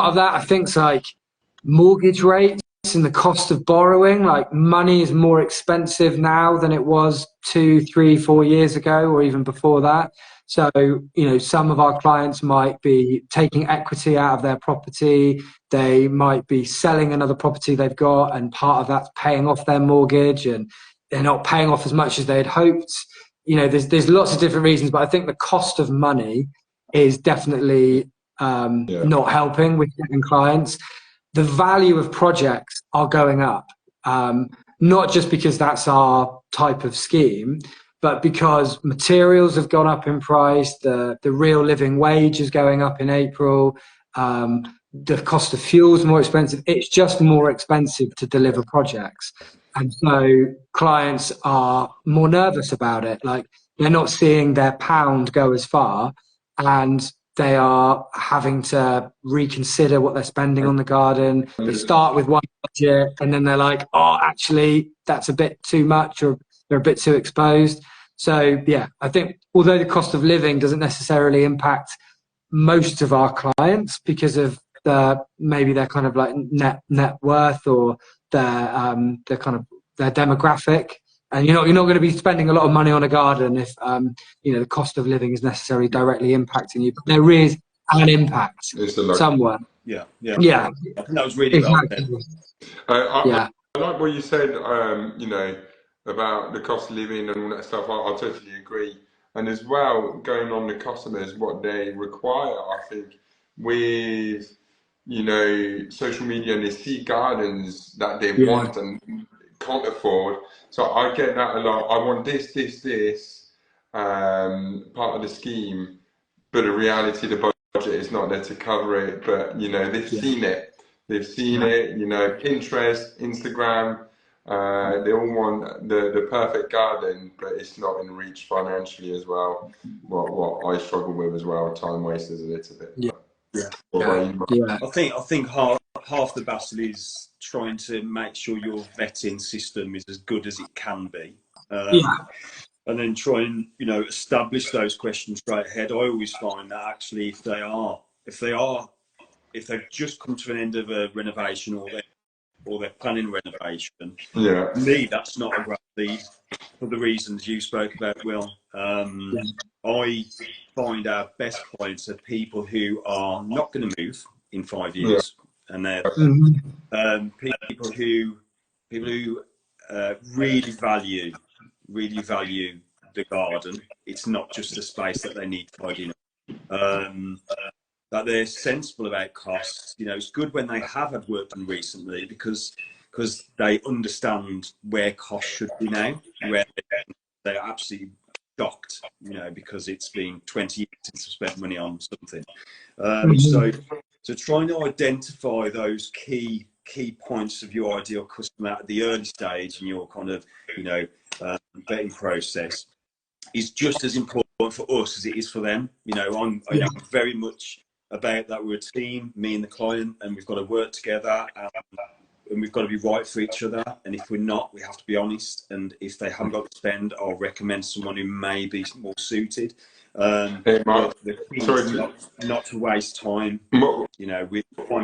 of that, I think, is like mortgage rates and the cost of borrowing. Like money is more expensive now than it was 2, 3, 4 years ago, or even before that. So, some of our clients might be taking equity out of their property. They might be selling another property they've got, and part of that's paying off their mortgage, and they're not paying off as much as they had hoped. There's lots of different reasons, but I think the cost of money is definitely not helping with getting clients. The value of projects are going up, not just because that's our type of scheme, but because materials have gone up in price, the real living wage is going up in April, the cost of fuel is more expensive. It's just more expensive to deliver projects. And so clients are more nervous about it. Like they're not seeing their pound go as far, and they are having to reconsider what they're spending on the garden. They start with one budget and then they're like, oh, actually, that's a bit too much, or they're a bit too exposed. So, yeah, I think although the cost of living doesn't necessarily impact most of our clients because of maybe their kind of like net worth or their kind of their demographic. And you're not going to be spending a lot of money on a garden if the cost of living is necessarily directly impacting you. But there is an impact somewhere. Yeah. I think that was really exactly. I like what you said, about the cost of living and all that stuff. I totally agree. And as well, going on the customers, what they require, I think, with, social media, and they see gardens that they want and can't afford. So I get that a lot. I want this, part of the scheme, but in reality, the budget is not there to cover it. But, they've seen it. They've seen it, Pinterest, Instagram. They all want the perfect garden, but it's not in reach financially as well. What I struggle with as well, time wasters a little bit. I think half the battle is trying to make sure your vetting system is as good as it can be, and then try and establish those questions straight ahead. I always find that actually if they've just come to an end of a renovation or they're planning renovation, for me that's not a great lead for the reasons you spoke about, Will. I find our best clients are people who are not going to move in 5 years, and they're people who really value the garden. It's not just a space that they need tidying up. That they're sensible about costs. It's good when they have had work done recently because they understand where costs should be now, where they're absolutely shocked, because it's been 20 years since I've spent money on something. So trying to identify those key points of your ideal customer at the early stage in your kind of, vetting process is just as important for us as it is for them. I'm very much about that. We're a team, me and the client, and we've got to work together, and we've got to be right for each other. And if we're not, we have to be honest. And if they haven't got to spend, I'll recommend someone who may be more suited. Hey, Mark, not to waste time. Time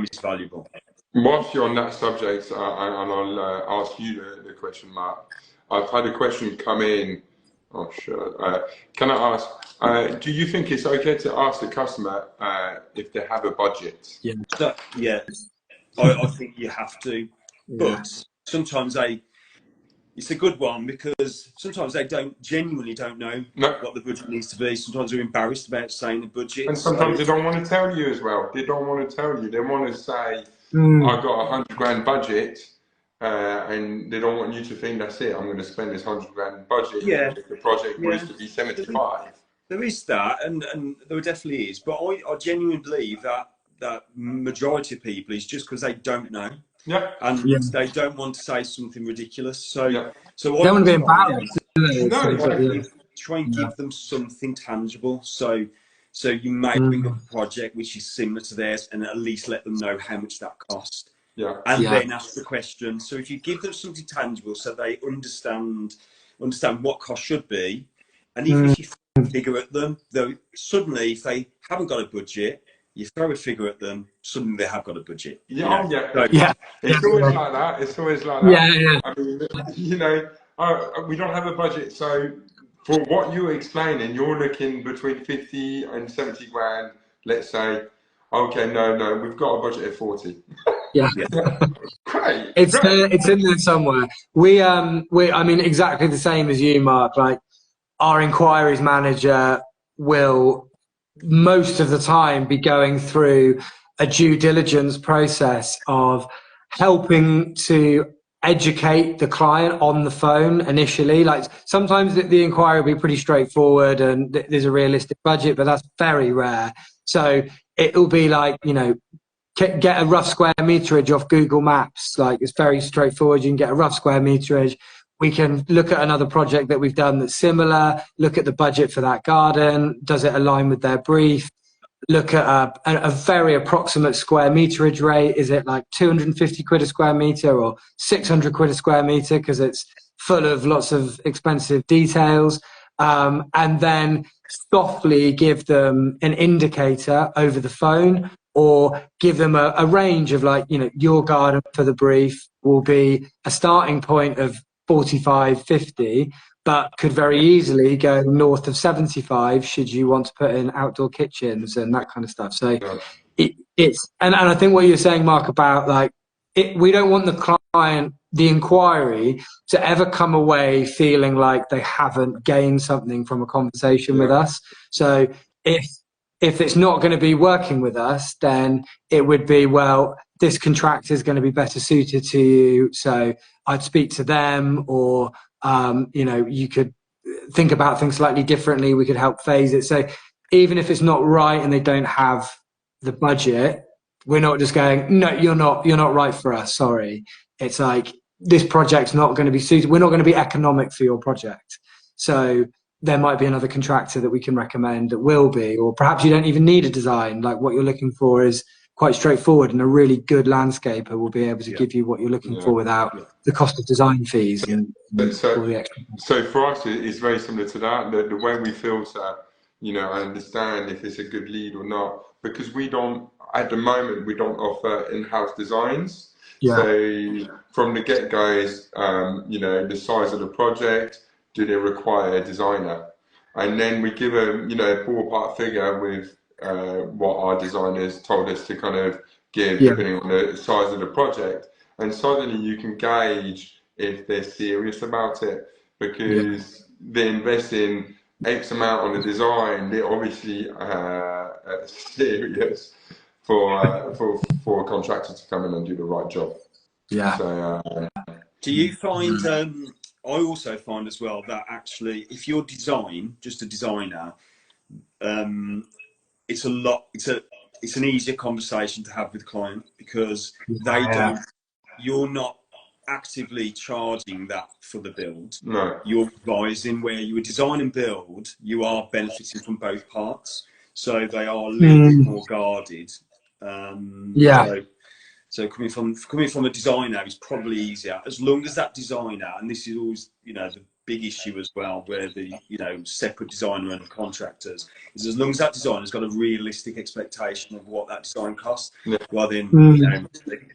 is valuable. Whilst you're on that subject, and I'll ask you the question, Mark. I've had a question come in. Oh, sure. Can I ask, do you think it's okay to ask the customer if they have a budget? I think you have to, but sometimes it's a good one because sometimes they genuinely don't know what the budget needs to be. Sometimes they're embarrassed about saying the budget. And sometimes they don't want to tell you as well. They don't want to tell you. They want to say, I've got a $100,000 budget. And they don't want you to think that's it. I'm going to spend this $100,000 budget. If the project was to be 75. There is that, and there definitely is. But I genuinely believe that majority of people is just because they don't know. And they don't want to say something ridiculous. So they don't want to be embarrassed. Try and give them something tangible. So you may bring up a project which is similar to theirs, and at least let them know how much that cost. Then ask the question. So if you give them something tangible, so they understand what cost should be, and even if you throw a figure at them, though suddenly if they haven't got a budget, you throw a figure at them, suddenly they have got a budget. It's always like that. It's always like that. I mean, we don't have a budget, so for what you're explaining, you're looking between 50 and 70 grand. Let's say, okay, no, we've got a budget of 40. Great. It's in there somewhere. I mean, exactly the same as you, Mark. Like, our inquiries manager will most of the time be going through a due diligence process of helping to educate the client on the phone initially. Like, sometimes the inquiry will be pretty straightforward and there's a realistic budget, but that's very rare. So it'll be like, get a rough square meterage off Google Maps. Like, it's very straightforward. You can get a rough square meterage. We can look at another project that we've done that's similar, look at the budget for that garden. Does it align with their brief? Look at a very approximate square meterage rate. Is it like 250 quid a square meter or 600 quid a square meter? Because it's full of lots of expensive details. and then softly give them an indicator over the phone, or give them a range of, like, you know, your garden for the brief will be a starting point of 45, 50, but could very easily go north of 75 should you want to put in outdoor kitchens and that kind of stuff. So it's and I think what you're saying, Mark, about like we don't want the client, the inquiry, to ever come away feeling like they haven't gained something from a conversation with us. So if it's not going to be working with us, then it would be, well, this contractor is going to be better suited to you, so I'd speak to them, or you know, you could think about things slightly differently. We could help phase it. So even if it's not right and they don't have the budget, we're not just going, no, you're not right for us, sorry. It's like, this project's not going to be suited. We're not going to be economic for your project. So there might be another contractor that we can recommend that will be, or perhaps you don't even need a design. Like, what you're looking for is quite straightforward, and a really good landscaper will be able to give you what you're looking for without the cost of design fees and all the extra. So for us, it's very similar to that. The way we filter, you know, I understand if it's a good lead or not, because we don't, at the moment, we don't offer in-house designs. So from the get-go, you know, the size of the project, do they require a designer? And then we give a, you know, a ballpark figure with what our designers told us to kind of give, depending on the size of the project. And suddenly you can gauge if they're serious about it, because they invest in X amount on the design, they're obviously serious for a contractor to come in and do the right job. So, do you find? I also find as well that actually, if you're just a designer, it's an easier conversation to have with the client, because you're not actively charging that for the build. No. You're advising. Where you design and build, you are benefiting from both parts, so they are a little bit more guarded. So coming from a designer, it's probably easier, as long as that designer, and this is always, you know, the big issue as well, where the, you know, separate designer and contractors, is as long as that designer's got a realistic expectation of what that design costs, rather than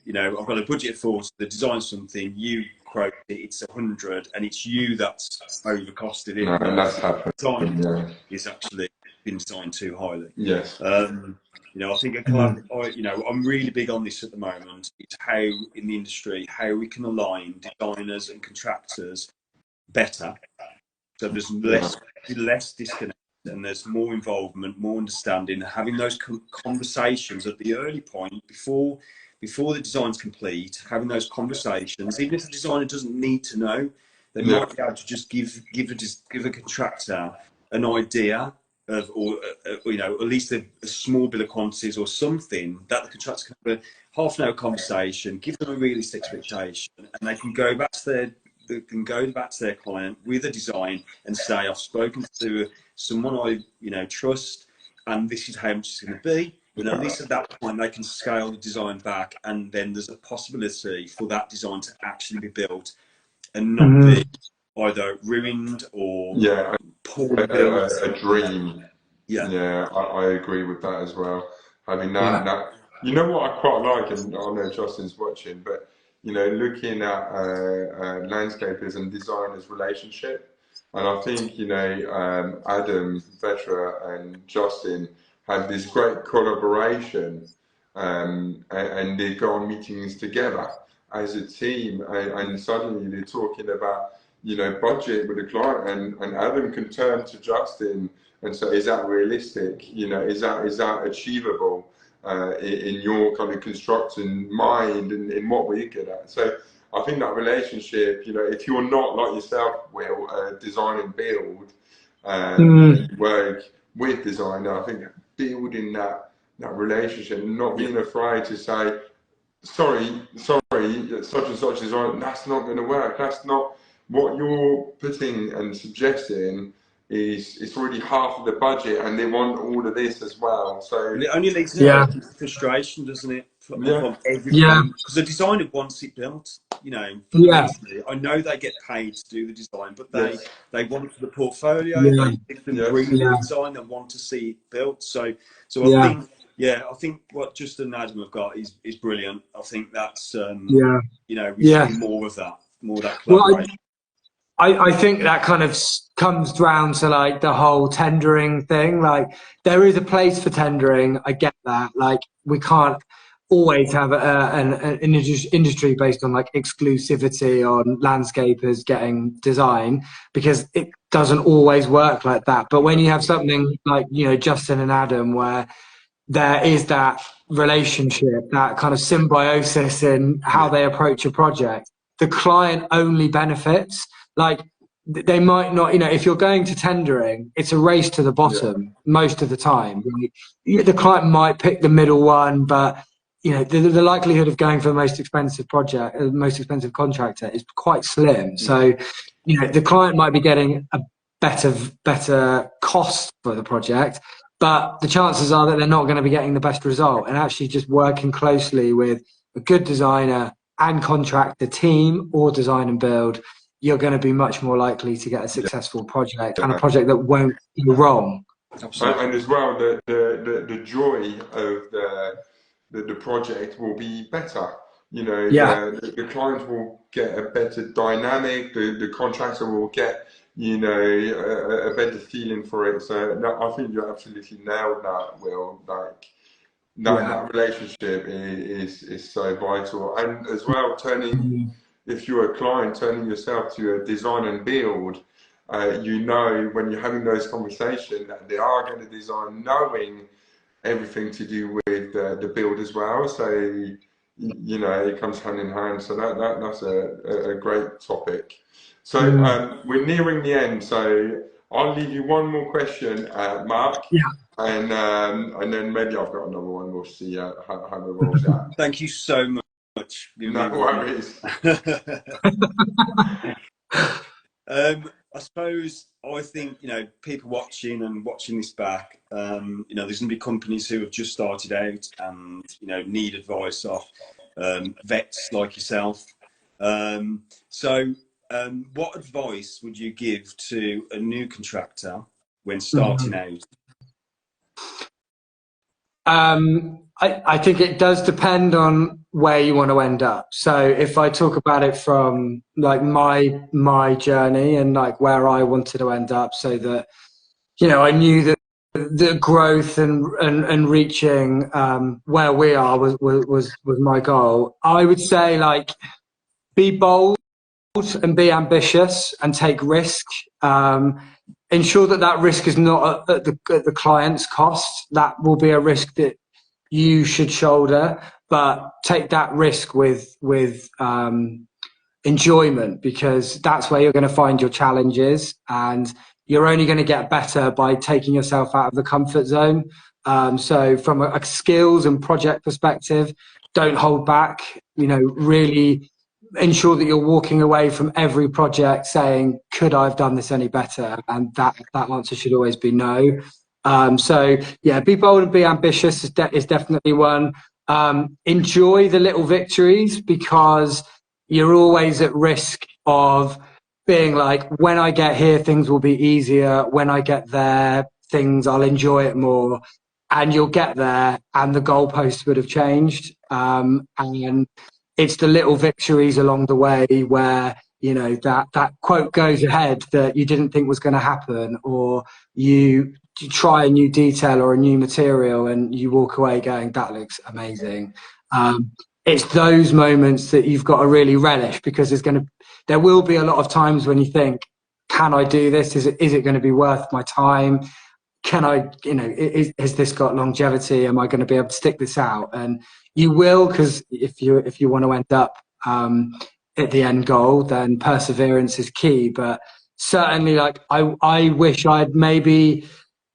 you know, I've got a budget for the design something, you quote it, it's 100, and it's you that's overcosted it. No, and that's happened. Design is actually been designed too highly. You know, I think you know, I'm really big on this at the moment. It's how, in the industry, how we can align designers and contractors better, so there's less disconnect and there's more involvement, more understanding, having those conversations at the early point before the design's complete. Having those conversations, even if the designer doesn't need to know, they might be able to just give a contractor an idea of, or you know, at least a small bill of quantities or something, that the contractor can have a half-an-hour conversation, give them a realistic expectation, and they can go back to their client with a design and say, I've spoken to someone I, you know, trust, and this is how much it's going to be. And at least at that point, they can scale the design back, and then there's a possibility for that design to actually be built and not be either ruined or poorly built. A dream. I agree with that as well. I mean, that you know what I quite like, and I know Justin's watching, but you know, looking at landscapers and designers' relationship, and I think, you know, Adam, Vetra, and Justin have this great collaboration, and they go on meetings together as a team, and suddenly they're talking about, you know, budget with the client, and Adam can turn to Justin and say, is that realistic? You know, is that achievable in your kind of constructing mind and in what we're good at? So I think that relationship, you know, if you're not like yourself, Will, design and build, and you work with designer, I think building that relationship, not being afraid to say, sorry, such and such design, that's not going to work. That's not what you're putting and suggesting. It's already half of the budget, and they want all of this as well. So it only leads to frustration, doesn't it? From everyone, because the designer wants it built. You know, Yeah, fundamentally, I know they get paid to do the design, but Yes. they want it for the portfolio. yeah, They live and Yes. breathe yeah, the design. They want to see it built. So I yeah, think, yeah, I think what Justin and Adam have got is brilliant. I think that's yeah, you know, we should yeah. see more of that, Well, collaboration. I think that kind of comes down to like the whole tendering thing. Like there is a place for tendering. I get that. Like we can't always have an industry based on like exclusivity on landscapers getting design, because it doesn't always work like that. But when you have something like, you know, Justin and Adam, where there is that relationship, that kind of symbiosis in how Yeah. they approach a project, the client only benefits. Like they might not, you know, if you're going to tendering, it's a race to the Yeah. bottom most of the time. The client might pick the middle one, but you know, the likelihood of going for the most expensive project, the most expensive contractor is quite slim. So, you know, the client might be getting a better cost for the project, but the chances are that they're not going to be getting the best result. And actually just working closely with a good designer and contractor team, or design and build, you're going to be much more likely to get a successful project, and a Yeah. project that won't go wrong. Absolutely. And as well, the joy of the project will be better. You know, Yeah, the client will get a better dynamic. The contractor will get, you know, a better feeling for it. So no, I think you absolutely nailed that, Will. Like yeah, that relationship is so vital. And as well, turning, if you're a client, turning yourself to a design and build, you know, when you're having those conversations that they are going to design, knowing everything to do with the build as well. So, you know, it comes hand in hand. So that's a great topic. So mm, we're nearing the end. So I'll leave you one more question, Mark. yeah. And then maybe I've got another one. We'll see how it rolls out. Thank you so much. You've No been really worries. I suppose, I think, you know, people watching this back, you know, there's going to be companies who have just started out and, you know, need advice off vets like yourself. So, what advice would you give to a new contractor when starting out? I think it does depend on where you want to end up. So if I talk about it from like my journey and like where I wanted to end up, so that, you know, I knew that the growth and reaching where we are was my goal. I would say, like, be bold and be ambitious and take risk. Ensure that risk is not at the client's cost. That will be a risk that you should shoulder, but take that risk with enjoyment, because that's where you're going to find your challenges, and you're only going to get better by taking yourself out of the comfort zone. So from a skills and project perspective, don't hold back. You know, really ensure that you're walking away from every project saying, could I have done this any better? And that answer should always be no. So yeah, be bold and be ambitious is definitely one. Enjoy the little victories, because you're always at risk of being like, when I get here, things will be easier. When I get there, I'll enjoy it more. And you'll get there and the goalposts would have changed. And it's the little victories along the way where, you know, that quote goes ahead that you didn't think was going to happen, or you try a new detail or a new material and you walk away going, that looks amazing. It's those moments that you've got to really relish, because there will be a lot of times when you think, can I do this? Is it going to be worth my time? Can I, you know, has this got longevity? Am I going to be able to stick this out? And you will, because if you want to end up at the end goal, then perseverance is key. But certainly, like, I wish I'd maybe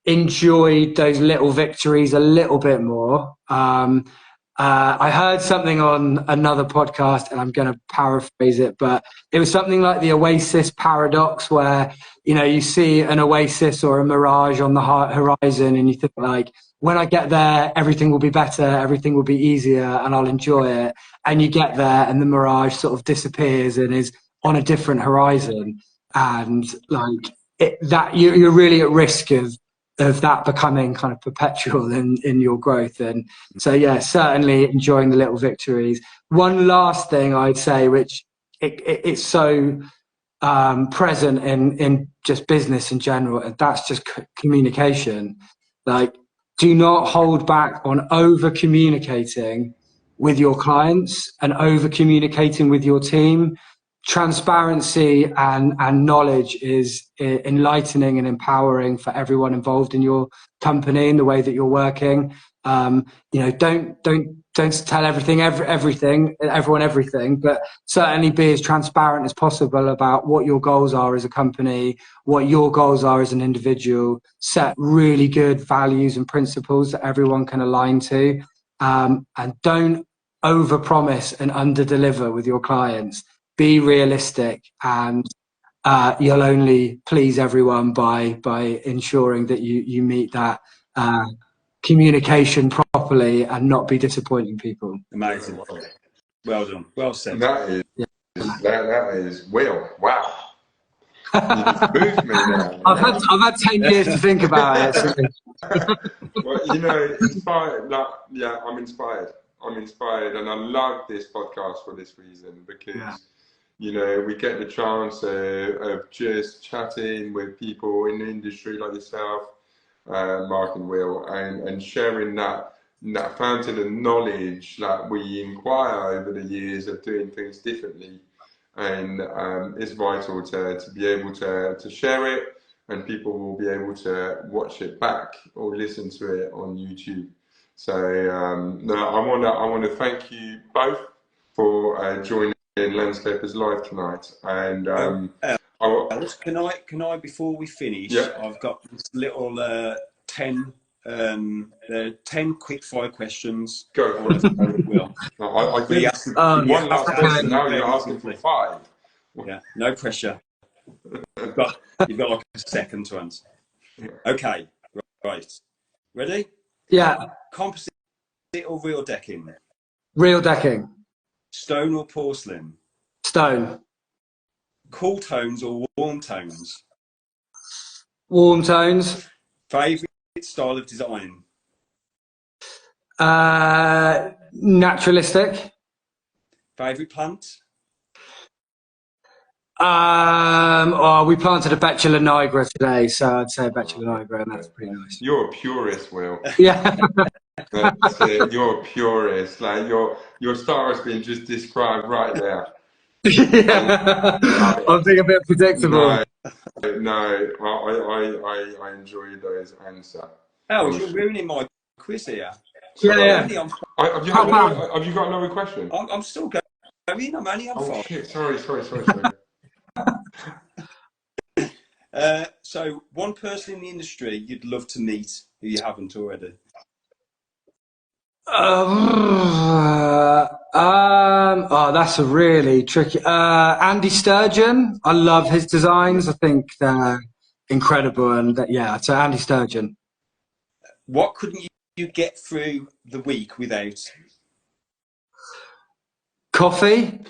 enjoyed those little victories a little bit more. I heard something on another podcast, and I'm going to paraphrase it, but it was something like the Oasis paradox, where, you know, you see an oasis or a mirage on the horizon and you think, like, when I get there, everything will be better, everything will be easier, and I'll enjoy it. And you get there, and the mirage sort of disappears and is on a different horizon, and like that, you're really at risk of that becoming kind of perpetual in your growth. And so, yeah, certainly enjoying the little victories. One last thing I'd say, which it's so present in just business in general, and that's just communication. Like, do not hold back on over communicating with your clients and over communicating with your team. Transparency and knowledge is enlightening and empowering for everyone involved in your company and the way that you're working. Don't tell everyone everything, but certainly be as transparent as possible about what your goals are as a company, what your goals are as an individual. Set really good values and principles that everyone can align to, and don't overpromise and underdeliver with your clients. Be realistic, and you'll only please everyone by ensuring that you meet that communication properly and not be disappointing people. Amazing. Well done. Well said. That is Will. Wow. You just moved me now. I've had 10 years to think about it. So. Well, inspired. I'm inspired. I'm inspired, and I love this podcast for this reason, because we get the chance of just chatting with people in the industry like yourself, Marc and Will, and sharing that fountain of knowledge that we acquire over the years of doing things differently. And it's vital to be able to share it, and people will be able to watch it back or listen to it on YouTube. So I want to thank you both for joining Landscapers Live tonight. And can I before we finish? Yeah. I've got this little 10 quick fire questions. Go for it. Will. I think one last question. Now you're asking for 5. Yeah, no pressure. You've got like a second to answer. Okay, right. Ready? Yeah. Composite or real decking? Real decking. Stone or porcelain? Stone. Cool tones or warm tones? Warm tones. Favourite style of design? Naturalistic. Favourite plant? We planted a Betula nigra today, so I'd say a Betula nigra, and that's pretty nice. You're a purist, Will. Yeah. That's it. You're a purist. Like your star has been just described right there. Yeah. I'm being a bit predictable. No, I enjoy those answers. Oh, you're ruining my quiz here. Yeah. Have you got another question? I'm still going. I'm only on 5. Shit, sorry. So, one person in the industry you'd love to meet who you haven't already? That's a really tricky. Andy Sturgeon. I love his designs. I think they're incredible, and so Andy Sturgeon. What couldn't you get through the week without? Coffee.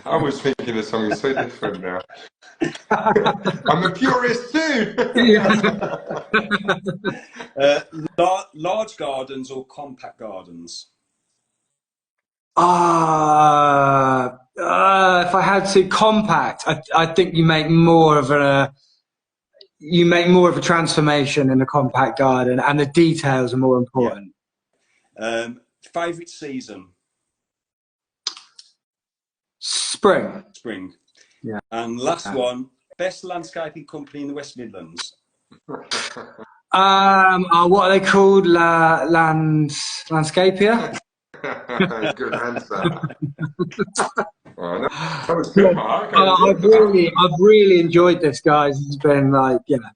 I was thinking of something so different now. I'm a purist too. Large gardens or compact gardens? If I had to, compact. I think you make more of a transformation in a compact garden, and the details are more important. Yeah. Favourite season? Spring. Yeah. And last one, best landscaping company in the West Midlands? What are they called? Landscapia. Good answer. That was good, Marc. I've really enjoyed this, guys. It's been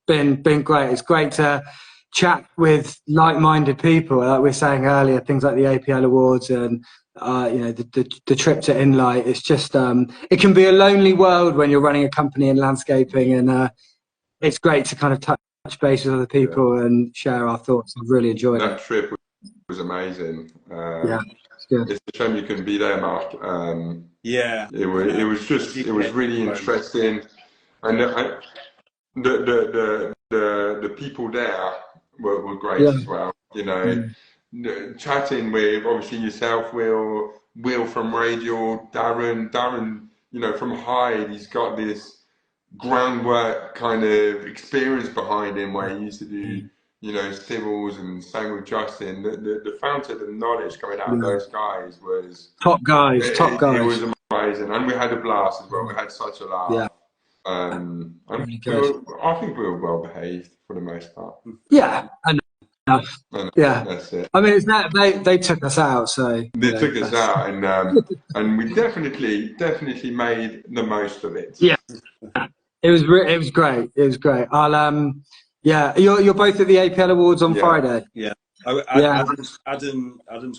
been great. It's great to chat with like-minded people. Like we were saying earlier, things like the APL Awards and the trip to Inlight. It's just it can be a lonely world when you're running a company in landscaping, and it's great to kind of touch base with other people and share our thoughts. I've really enjoyed That it. trip was amazing. Yeah, it's good. It's a shame you couldn't be there, Mark. Yeah, it was really interesting, and the people there were great Yeah. as well. You know, chatting with obviously yourself, Will from Radio, Darren, you know, from Hyde. He's got this groundwork kind of experience behind him where he used to do, you know, civils, and same with Justin. The fountain of knowledge coming out of those guys was top guys. It was amazing, and we had a blast as well. We had such a laugh. Yeah. And I think we were well behaved for the most part. Yeah, enough. Yeah, that's it. I mean, it's that they took us out, so they took us out, and we definitely made the most of it. Yeah, it was great. It was great. I'll yeah, you're both at the APL Awards on Friday. Yeah. Adam's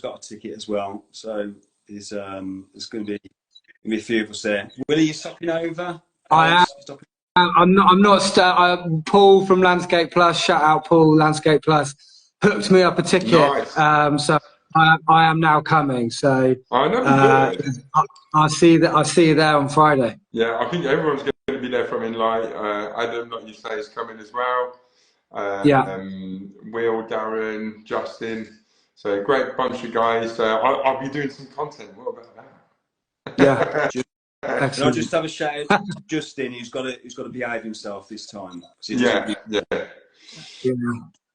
got a ticket as well, so there's going to be a few of us there. Will, are you stopping over? I'm not. Paul from Landscape Plus, shout out Paul, Landscape Plus, hooked me up a ticket. Nice. So I am now coming. So I'll see you there on Friday. Yeah, I think everyone's going to be there from Inlight. Adam, like you say, is coming as well. Will, Darren, Justin. So great bunch of guys. I'll be doing some content. What about that? Yeah. Can I just have a shout out to Justin? Who's got to behave himself this time. Yeah.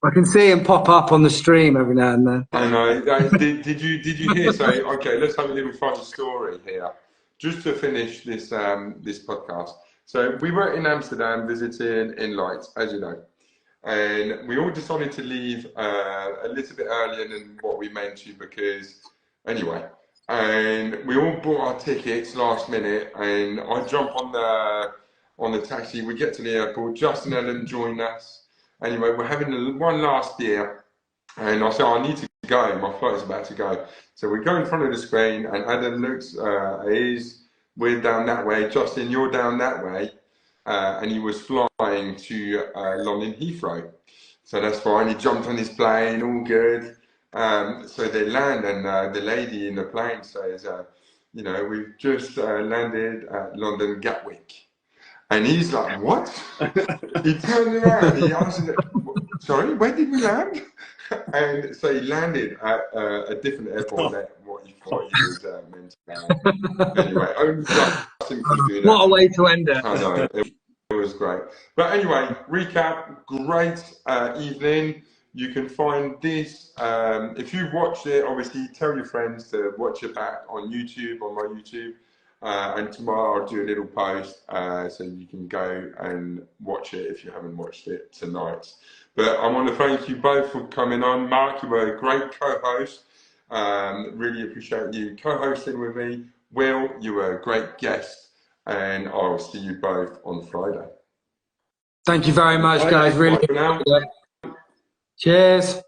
I can see him pop up on the stream every now and then. I know. Did you hear? So okay, let's have a little funny story here, just to finish this this podcast. So we were in Amsterdam visiting Inlight, as you know, and we all decided to leave a little bit earlier than what we meant to, because anyway. And we all bought our tickets last minute, and I jump on the taxi. We get to the airport. Justin and Ellen join us. Anyway, we're having one last beer, and I say, I need to go. My flight is about to go. So we go in front of the screen, and Adam looks we're down that way. Justin, you're down that way. And he was flying to London Heathrow. So that's fine. He jumped on his plane, all good. So they land, and the lady in the plane says, you know, we've just landed at London Gatwick. And he's like, what? He turned around, he answered, sorry, where did we land? And so he landed at a different airport than what he thought he was meant to land. Anyway, only Justin could do that. What a way to end it. I know, it was great. But anyway, recap, great evening. You can find this, if you've watched it, obviously tell your friends to watch it back on YouTube, on my YouTube. And tomorrow I'll do a little post so you can go and watch it if you haven't watched it tonight. But I want to thank you both for coming on. Marc, you were a great co-host. Really appreciate you co-hosting with me. Will, you were a great guest. And I'll see you both on Friday. Thank you very much, guys. Really. Cheers.